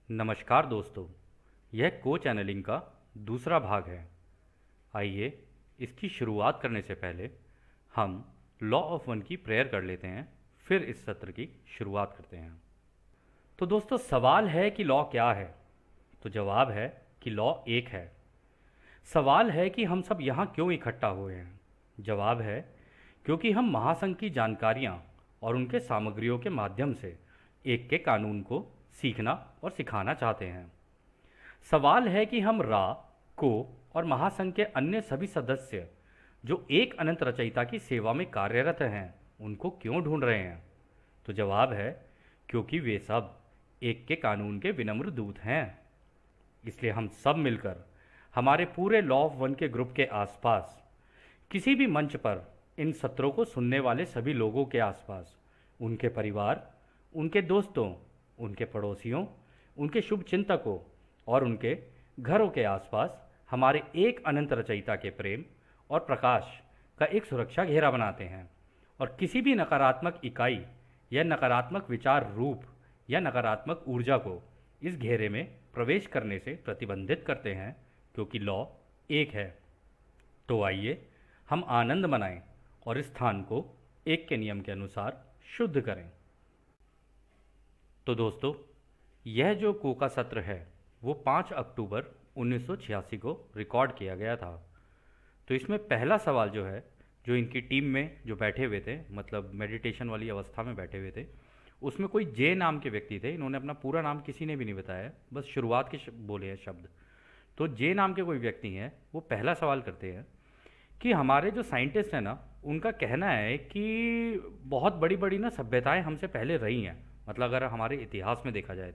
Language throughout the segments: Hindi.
नमस्कार दोस्तों, यह को चैनलिंग का दूसरा भाग है। आइए इसकी शुरुआत करने से पहले हम लॉ ऑफ वन की प्रेयर कर लेते हैं, फिर इस सत्र की शुरुआत करते हैं। तो दोस्तों, सवाल है कि लॉ क्या है? तो जवाब है कि लॉ एक है। सवाल है कि हम सब यहाँ क्यों इकट्ठा हुए हैं? जवाब है क्योंकि हम महासंघ की जानकारियाँ और उनके सामग्रियों के माध्यम से एक के कानून को सीखना और सिखाना चाहते हैं। सवाल है कि हम रा, को और महासंघ के अन्य सभी सदस्य जो एक अनंत रचयिता की सेवा में कार्यरत हैं, उनको क्यों ढूंढ रहे हैं? तो जवाब है क्योंकि वे सब एक के कानून के विनम्र दूत हैं। इसलिए हम सब मिलकर हमारे पूरे लॉ ऑफ वन के ग्रुप के आसपास, किसी भी मंच पर इन सत्रों को सुनने वाले सभी लोगों के आसपास, उनके परिवार, उनके दोस्तों, उनके पड़ोसियों, उनके शुभ चिंतकों और उनके घरों के आसपास हमारे एक अनंत रचयिता के प्रेम और प्रकाश का एक सुरक्षा घेरा बनाते हैं और किसी भी नकारात्मक इकाई या नकारात्मक विचार रूप या नकारात्मक ऊर्जा को इस घेरे में प्रवेश करने से प्रतिबंधित करते हैं, क्योंकि लॉ एक है। तो आइए हम आनंद मनाएं और इस स्थान को एक के नियम के अनुसार शुद्ध करें। तो दोस्तों, यह जो को का सत्र है वो 5 अक्टूबर 1986 को रिकॉर्ड किया गया था। तो इसमें पहला सवाल जो है, जो इनकी टीम में जो बैठे हुए थे, मतलब मेडिटेशन वाली अवस्था में बैठे हुए थे, उसमें कोई जे नाम के व्यक्ति थे। इन्होंने अपना पूरा नाम किसी ने भी नहीं बताया, बस शुरुआत के बोले हैं शब्द। तो जे नाम के कोई व्यक्ति हैं, वो पहला सवाल करते हैं कि हमारे जो साइंटिस्ट हैं ना, उनका कहना है कि बहुत बड़ी बड़ी ना सभ्यताएं हमसे पहले रही हैं, मतलब अगर हमारे इतिहास में देखा जाए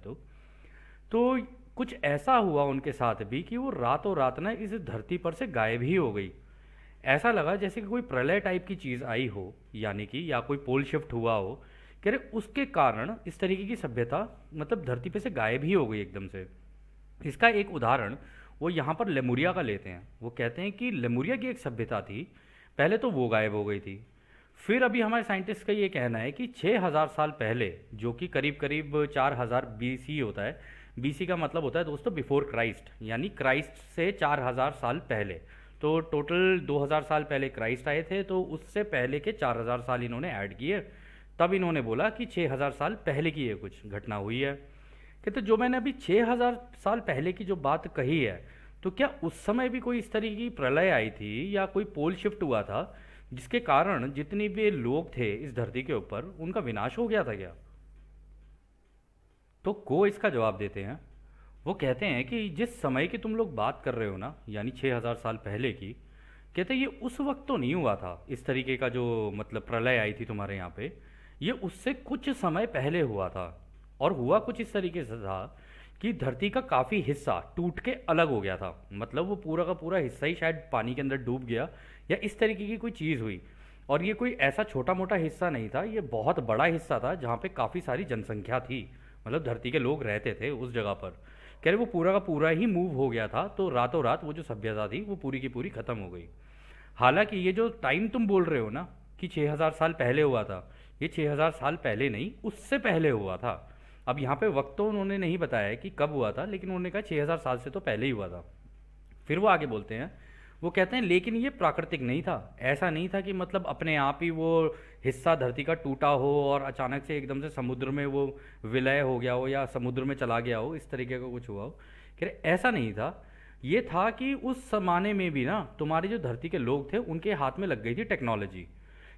तो कुछ ऐसा हुआ उनके साथ भी कि वो रातों रात ना इस धरती पर से गायब ही हो गई। ऐसा लगा जैसे कि कोई प्रलय टाइप की चीज़ आई हो, यानी कि या कोई पोल शिफ्ट हुआ हो, कह रहे उसके कारण इस तरीके की सभ्यता मतलब धरती पे से गायब ही हो गई एकदम से। इसका एक उदाहरण वो यहाँ पर लेमुरिया का लेते हैं। वो कहते हैं कि लेमुरिया की एक सभ्यता थी, पहले तो वो गायब हो गई थी। फिर अभी हमारे साइंटिस्ट का ये कहना है कि 6000 साल पहले, जो कि करीब करीब 4000 बीसी होता है। बीसी का मतलब होता है दोस्तों बिफोर क्राइस्ट, यानी क्राइस्ट से 4000 साल पहले। तो टोटल 2000 साल पहले क्राइस्ट आए थे, तो उससे पहले के 4000 साल इन्होंने ऐड किए। तब इन्होंने बोला कि 6000 साल पहले की ये कुछ घटना हुई है। कहते जो मैंने अभी 6000 साल पहले की जो बात कही है, तो क्या उस समय भी कोई इस तरीके की प्रलय आई थी या कोई पोल शिफ्ट हुआ था जिसके कारण जितने भी लोग थे इस धरती के ऊपर उनका विनाश हो गया था क्या? तो को इसका जवाब देते हैं। वो कहते हैं कि जिस समय की तुम लोग बात कर रहे हो ना, यानी 6000 साल पहले की, कहते हैं ये उस वक्त तो नहीं हुआ था इस तरीके का जो मतलब प्रलय आई थी तुम्हारे यहाँ पे। ये उससे कुछ समय पहले हुआ था, और हुआ कुछ इस तरीके से था कि धरती का काफ़ी हिस्सा टूट के अलग हो गया था। मतलब वो पूरा का पूरा हिस्सा ही शायद पानी के अंदर डूब गया या इस तरीके की कोई चीज़ हुई। और ये कोई ऐसा छोटा मोटा हिस्सा नहीं था, ये बहुत बड़ा हिस्सा था जहाँ पे काफ़ी सारी जनसंख्या थी, मतलब धरती के लोग रहते थे उस जगह पर। कह रहे वो पूरा का पूरा ही मूव हो गया था, तो रातों रात वो जो सभ्यता थी वो पूरी की पूरी ख़त्म हो गई। हालांकि ये जो टाइम तुम बोल रहे हो ना कि 6000 साल पहले हुआ था, ये 6000 साल पहले नहीं, उससे पहले हुआ था। अब यहाँ पे वक्त तो उन्होंने नहीं बताया कि कब हुआ था, लेकिन उन्होंने कहा 6000 साल से तो पहले ही हुआ था। फिर वो आगे बोलते हैं, वो कहते हैं लेकिन ये प्राकृतिक नहीं था। ऐसा नहीं था कि मतलब अपने आप ही वो हिस्सा धरती का टूटा हो और अचानक से एकदम से समुद्र में वो विलय हो गया हो या समुद्र में चला गया हो, इस तरीके का कुछ हुआ हो। कह रहे ऐसा नहीं था। ये था कि उस जमाने में भी ना तुम्हारी जो धरती के लोग थे उनके हाथ में लग गई थी टेक्नोलॉजी।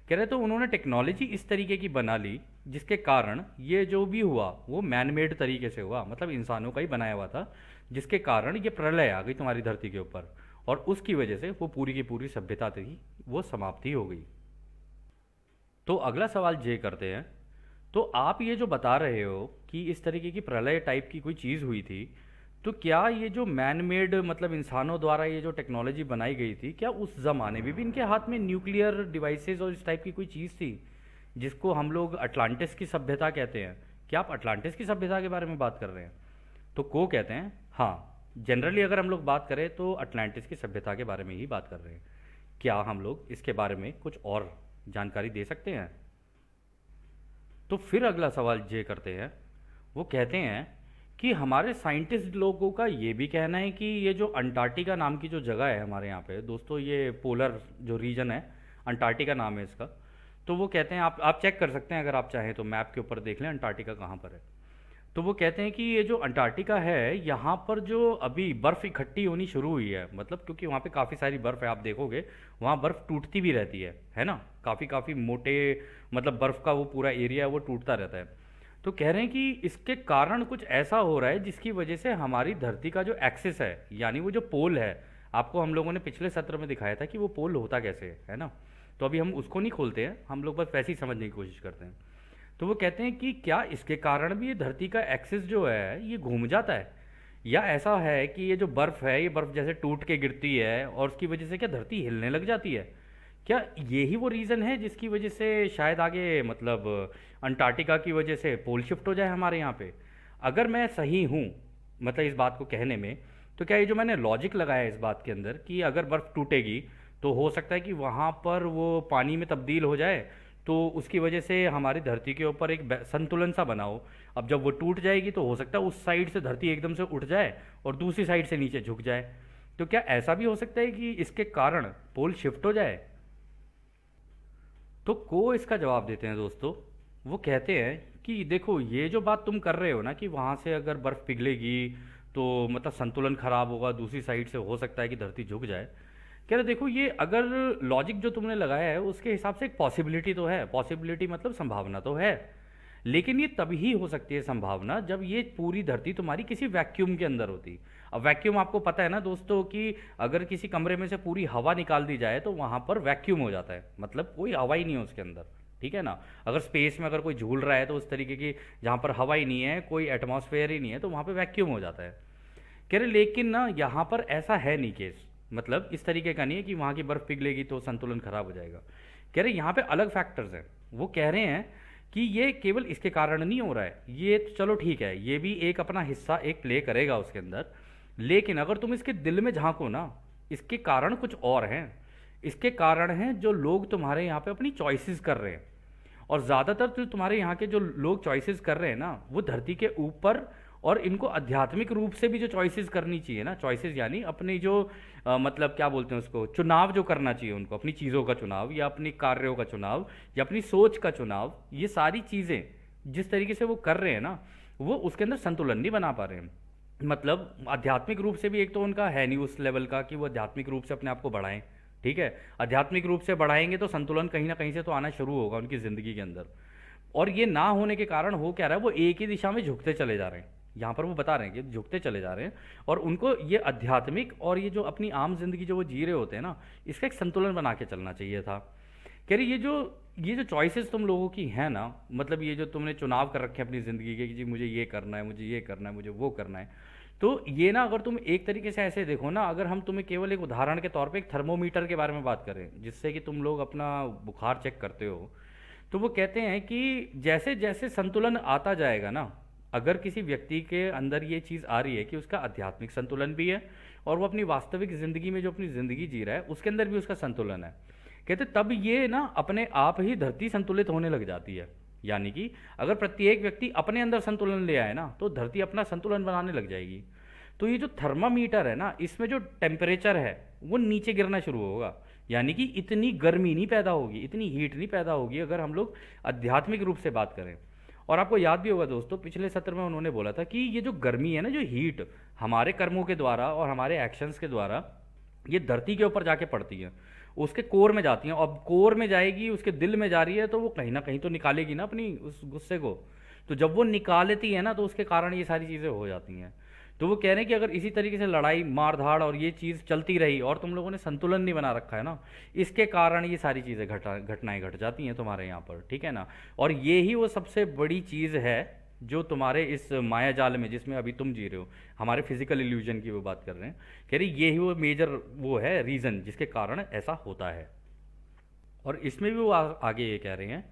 कह रहे तो उन्होंने टेक्नोलॉजी इस तरीके की बना ली जिसके कारण ये जो भी हुआ वो मैन मेड तरीके से हुआ, मतलब इंसानों का ही बनाया हुआ था, जिसके कारण ये प्रलय आ गई तुम्हारी धरती के ऊपर, और उसकी वजह से वो पूरी की पूरी सभ्यता थी वो समाप्ति हो गई। तो अगला सवाल ये करते हैं, तो आप ये जो बता रहे हो कि इस तरीके की प्रलय टाइप की कोई चीज़ हुई थी, तो क्या ये जो मैन मेड मतलब इंसानों द्वारा ये जो टेक्नोलॉजी बनाई गई थी, क्या उस ज़माने में भी इनके हाथ में न्यूक्लियर डिवाइसेस और इस टाइप की कोई चीज़ थी जिसको हम लोग अटलांटिस की सभ्यता कहते हैं? क्या आप अटलांटिस की सभ्यता के बारे में बात कर रहे हैं? तो को कहते हैं हाँ, जनरली अगर हम लोग बात करें तो अटलांटिस की सभ्यता के बारे में ही बात कर रहे हैं। क्या हम लोग इसके बारे में कुछ और जानकारी दे सकते हैं? तो फिर अगला सवाल ये करते हैं, वो कहते हैं कि हमारे साइंटिस्ट लोगों का ये भी कहना है कि ये जो अंटार्कटिका नाम की जो जगह है हमारे यहाँ पे दोस्तों, ये पोलर जो रीजन है, अंटार्कटिका नाम है इसका। तो वो कहते हैं, आप चेक कर सकते हैं अगर आप चाहें तो, मैप के ऊपर देख लें अंटार्कटिका कहाँ पर है। तो वो कहते हैं कि ये जो अंटार्कटिका है यहाँ पर जो अभी बर्फ़ इकट्ठी होनी शुरू हुई है, मतलब क्योंकि वहाँ पे काफ़ी सारी बर्फ़ है, आप देखोगे वहाँ बर्फ़ टूटती भी रहती है ना, काफ़ी काफ़ी मोटे, मतलब बर्फ़ का वो पूरा एरिया है वो टूटता रहता है। तो कह रहे हैं कि इसके कारण कुछ ऐसा हो रहा है जिसकी वजह से हमारी धरती का जो एक्सिस है, यानी वो जो पोल है, आपको हम लोगों ने पिछले सत्र में दिखाया था कि वो पोल होता कैसे है ना। तो अभी हम उसको नहीं खोलते हैं, हम लोग बस वैसे ही समझने की कोशिश करते हैं। तो वो कहते हैं कि क्या इसके कारण भी ये धरती का एक्सिस जो है ये घूम जाता है, या ऐसा है कि ये जो बर्फ़ है ये बर्फ़ जैसे टूट के गिरती है और उसकी वजह से क्या धरती हिलने लग जाती है। क्या यही वो रीज़न है जिसकी वजह से शायद आगे, मतलब अंटार्कटिका की वजह से पोल शिफ्ट हो जाए हमारे यहाँ पे। अगर मैं सही हूँ मतलब इस बात को कहने में, तो क्या ये जो मैंने लॉजिक लगाया है इस बात के अंदर कि अगर बर्फ़ टूटेगी तो हो सकता है कि वहाँ पर वो पानी में तब्दील हो जाए, तो उसकी वजह से हमारी धरती के ऊपर एक संतुलन सा बना हो। अब जब वो टूट जाएगी तो हो सकता है उस साइड से धरती एकदम से उठ जाए और दूसरी साइड से नीचे झुक जाए। तो क्या ऐसा भी हो सकता है कि इसके कारण पोल शिफ्ट हो जाए? तो को इसका जवाब देते हैं दोस्तों। वो कहते हैं कि देखो, ये जो बात तुम कर रहे हो ना कि वहाँ से अगर बर्फ़ पिघलेगी तो मतलब संतुलन खराब होगा, दूसरी साइड से हो सकता है कि धरती झुक जाए। कह रहे देखो, ये अगर लॉजिक जो तुमने लगाया है उसके हिसाब से एक पॉसिबिलिटी तो है, पॉसिबिलिटी मतलब संभावना तो है, लेकिन ये तभी हो सकती है संभावना जब ये पूरी धरती तुम्हारी किसी वैक्यूम के अंदर होती। अब वैक्यूम आपको पता है ना दोस्तों कि अगर किसी कमरे में से पूरी हवा निकाल दी जाए तो वहाँ पर वैक्यूम हो जाता है, मतलब कोई हवा ही नहीं है उसके अंदर, ठीक है ना। अगर स्पेस में अगर कोई झूल रहा है तो उस तरीके की, जहाँ पर हवा ही नहीं है, कोई एटमॉस्फेयर ही नहीं है, तो वहाँ पर वैक्यूम हो जाता है। कह रहे लेकिन ना यहाँ पर ऐसा है नहीं केस, मतलब इस तरीके का नहीं है कि वहाँ की बर्फ़ पिघलेगी तो संतुलन खराब हो जाएगा। कह रहे यहाँ पे अलग फैक्टर्स हैं। वो कह रहे हैं कि ये केवल इसके कारण नहीं हो रहा है, ये तो चलो ठीक है, ये भी एक अपना हिस्सा एक प्ले करेगा उसके अंदर, लेकिन अगर तुम इसके दिल में झांको ना, इसके कारण कुछ और हैं। इसके कारण हैं जो लोग तुम्हारे यहाँ पे अपनी चॉइसेस कर रहे हैं, और ज़्यादातर जो तुम्हारे यहाँ के जो लोग चॉइसेस कर रहे हैं ना, वो धरती के ऊपर, और इनको आध्यात्मिक रूप से भी जो चॉइसेस करनी चाहिए ना, चॉइसेस यानी अपनी जो मतलब क्या बोलते हैं उसको, चुनाव जो करना चाहिए उनको, अपनी चीज़ों का चुनाव या अपनी कार्यों का चुनाव या अपनी सोच का चुनाव, ये सारी चीज़ें जिस तरीके से वो कर रहे हैं ना, वो उसके अंदर संतुलन नहीं बना पा रहे हैं। मतलब आध्यात्मिक रूप से भी एक तो उनका है नहीं उस लेवल का कि वो आध्यात्मिक रूप से अपने आप को बढ़ाएं, ठीक है। आध्यात्मिक रूप से बढ़ाएंगे तो संतुलन कहीं ना कहीं से तो आना शुरू होगा उनकी ज़िंदगी के अंदर, और ये ना होने के कारण हो क्या रहा है, वो एक ही दिशा में झुकते चले जा रहे हैं। यहाँ पर वो बता रहे हैं कि झुकते चले जा रहे हैं, और उनको ये आध्यात्मिक और ये जो अपनी आम जिंदगी जो वो जी रहे होते हैं ना, इसका एक संतुलन बना के चलना चाहिए था। कह रही ये जो चॉइसेस तुम लोगों की हैं ना, मतलब ये जो तुमने चुनाव कर रखे हैं अपनी ज़िंदगी के कि जी मुझे ये करना है, मुझे ये करना है, मुझे वो करना है, तो ये ना अगर तुम एक तरीके से ऐसे देखो ना, अगर हम तुम्हें केवल एक उदाहरण के तौर पे एक थर्मोमीटर के बारे में बात करें जिससे कि तुम लोग अपना बुखार चेक करते हो, तो वो कहते हैं कि जैसे जैसे संतुलन आता जाएगा ना, अगर किसी व्यक्ति के अंदर ये चीज़ आ रही है कि उसका आध्यात्मिक संतुलन भी है और वो अपनी वास्तविक ज़िंदगी में जो अपनी ज़िंदगी जी रहा है उसके अंदर भी उसका संतुलन है, कहते तब ये ना अपने आप ही धरती संतुलित होने लग जाती है। यानी कि अगर प्रत्येक व्यक्ति अपने अंदर संतुलन ले आए ना, तो धरती अपना संतुलन बनाने लग जाएगी। तो ये जो थर्मामीटर है ना, इसमें जो टेम्परेचर है वो नीचे गिरना शुरू होगा, यानी कि इतनी गर्मी नहीं पैदा होगी, इतनी हीट नहीं पैदा होगी अगर हम लोग आध्यात्मिक रूप से बात करें। और आपको याद भी होगा दोस्तों, पिछले सत्र में उन्होंने बोला था कि ये जो गर्मी है ना, जो हीट हमारे कर्मों के द्वारा और हमारे एक्शंस के द्वारा ये धरती के ऊपर जाके पड़ती है, उसके कोर में जाती हैं, और कोर में जाएगी, उसके दिल में जा रही है, तो वो कहीं ना कहीं तो निकालेगी ना अपनी उस गुस्से को। तो जब वो निकालती है ना, तो उसके कारण ये सारी चीज़ें हो जाती हैं। तो वो कह रहे हैं कि अगर इसी तरीके से लड़ाई मार धाड़ और ये चीज़ चलती रही और तुम लोगों ने संतुलन नहीं बना रखा है ना, इसके कारण ये सारी चीज़ें घटनाएं घट जाती हैं तुम्हारे यहाँ पर, ठीक है ना। और ये ही वो सबसे बड़ी चीज़ है जो तुम्हारे इस माया जाल में जिसमें अभी तुम जी रहे हो, हमारे फिजिकल इल्यूजन की वो बात कर रहे हैं, कह रही ये ही वो मेजर वो है रीज़न जिसके कारण ऐसा होता है। और इसमें भी वो आगे ये कह रहे हैं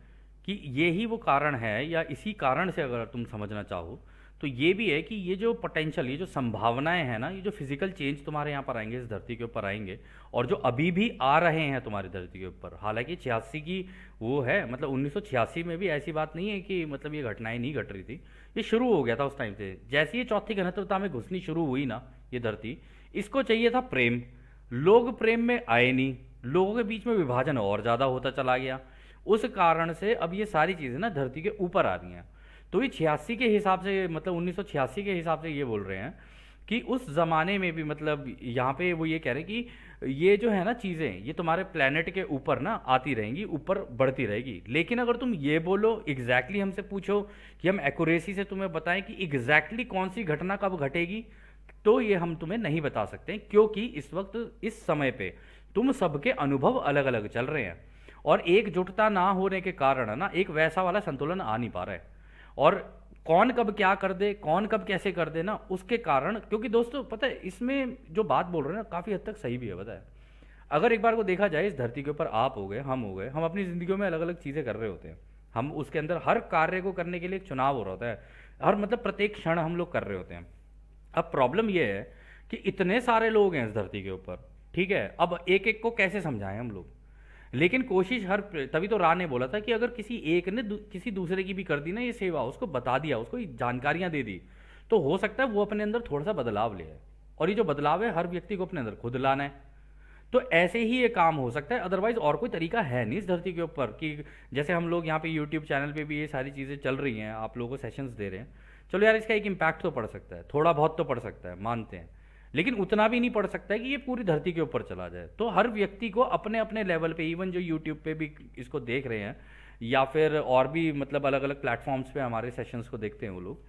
कि ये ही वो कारण है, या इसी कारण से अगर तुम समझना चाहो तो ये भी है कि ये जो पोटेंशियल, ये जो संभावनाएं हैं ना, ये जो फिजिकल चेंज तुम्हारे यहाँ पर आएंगे, इस धरती के ऊपर आएंगे, और जो अभी भी आ रहे हैं तुम्हारी धरती के ऊपर, हालांकि 86 की वो है, मतलब 1986 में भी ऐसी बात नहीं है कि मतलब ये घटनाएं नहीं घट रही थी, ये शुरू हो गया था उस टाइम से। जैसे ये चौथी घनत्वता में घुसनी शुरू हुई ना ये धरती, इसको चाहिए था प्रेम, लोग प्रेम में आए नहीं, लोगों के बीच में विभाजन और ज़्यादा होता चला गया। उस कारण से अब ये सारी चीज़ें ना धरती के ऊपर आ रही हैं। तो ये 86 के हिसाब से, मतलब 1986 के हिसाब से ये बोल रहे हैं कि उस ज़माने में भी, मतलब यहाँ पे वो ये कह रहे हैं कि ये जो है ना चीज़ें, ये तुम्हारे प्लेनेट के ऊपर ना आती रहेंगी, ऊपर बढ़ती रहेगी। लेकिन अगर तुम ये बोलो एग्जैक्टली हमसे पूछो कि हम एक्यूरेसी से तुम्हें बताएं कि एग्जैक्टली कौन सी घटना कब घटेगी, तो ये हम तुम्हें नहीं बता सकते, क्योंकि इस वक्त इस समय पे तुम सबके अनुभव अलग अलग चल रहे हैं, और एकजुटता ना होने के कारण है ना एक वैसा वाला संतुलन आ नहीं पा रहा है। और कौन कब क्या कर दे, कौन कब कैसे कर दे ना, उसके कारण, क्योंकि दोस्तों पता है इसमें जो बात बोल रहे हैं ना काफ़ी हद तक सही भी है। पता है, अगर एक बार को देखा जाए इस धरती के ऊपर, आप हो गए, हम हो गए, हम अपनी ज़िंदगियों में अलग अलग चीज़ें कर रहे होते हैं, हम उसके अंदर हर कार्य को करने के लिए एक चुनाव हो रहा होता है, हर मतलब प्रत्येक क्षण हम लोग कर रहे होते हैं। अब प्रॉब्लम यह है कि इतने सारे लोग हैं इस धरती के ऊपर, ठीक है, अब एक एक को कैसे समझाएं हम लोग। लेकिन कोशिश हर, तभी तो रा ने बोला था कि अगर किसी एक ने किसी दूसरे की भी कर दी ना ये सेवा, उसको बता दिया, उसको ये जानकारियां दे दी, तो हो सकता है वो अपने अंदर थोड़ा सा बदलाव ले आए। और ये जो बदलाव है हर व्यक्ति को अपने अंदर खुद लाना है। तो ऐसे ही ये काम हो सकता है, अदरवाइज और कोई तरीका है नहीं इस धरती के ऊपर कि जैसे हम लोग यहाँ पे यूट्यूब चैनल पे भी ये सारी चीज़ें चल रही हैं, आप लोगों को सेशंस दे रहे हैं, चलो यार इसका एक इम्पैक्ट तो पड़ सकता है, थोड़ा बहुत तो पड़ सकता है, मानते हैं, लेकिन उतना भी नहीं पड़ सकता है कि ये पूरी धरती के ऊपर चला जाए। तो हर व्यक्ति को अपने अपने लेवल पे, इवन जो यूट्यूब पे भी इसको देख रहे हैं या फिर और भी मतलब अलग अलग प्लेटफॉर्म्स पे हमारे सेशंस को देखते हैं वो लोग,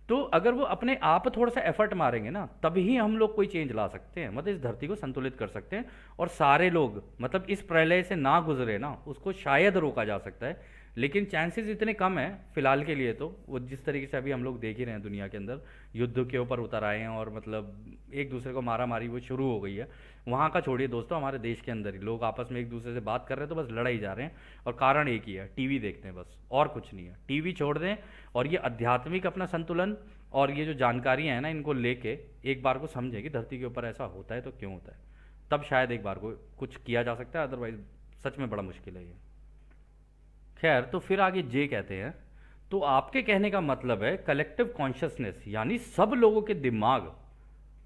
तो अगर वो अपने आप थोड़ा सा एफर्ट मारेंगे ना, तभी हम लोग कोई चेंज ला सकते हैं, मतलब इस धरती को संतुलित कर सकते हैं, और सारे लोग मतलब इस प्रलय से ना गुजरे ना, उसको शायद रोका जा सकता है। लेकिन चांसेस इतने कम है फिलहाल के लिए, तो वो जिस तरीके से अभी हम लोग देख ही रहे हैं दुनिया के अंदर, युद्ध के ऊपर उतर आए हैं और मतलब एक दूसरे को मारा मारी वो शुरू हो गई है। वहाँ का छोड़िए दोस्तों, हमारे देश के अंदर ही लोग आपस में एक दूसरे से बात कर रहे हैं तो बस लड़ाई जा रहे हैं, और कारण एक ही है, टीवी देखते हैं बस, और कुछ नहीं है। टीवी छोड़ दें और ये आध्यात्मिक अपना संतुलन और ये जो जानकारियाँ हैं ना, इनको लेके एक बार को समझें कि धरती के ऊपर ऐसा होता है तो क्यों होता है, तब शायद एक बार को कुछ किया जा सकता है, अदरवाइज सच में बड़ा मुश्किल है ये। खैर, तो फिर आगे जे कहते हैं, तो आपके कहने का मतलब है कलेक्टिव कॉन्शियसनेस, यानी सब लोगों के दिमाग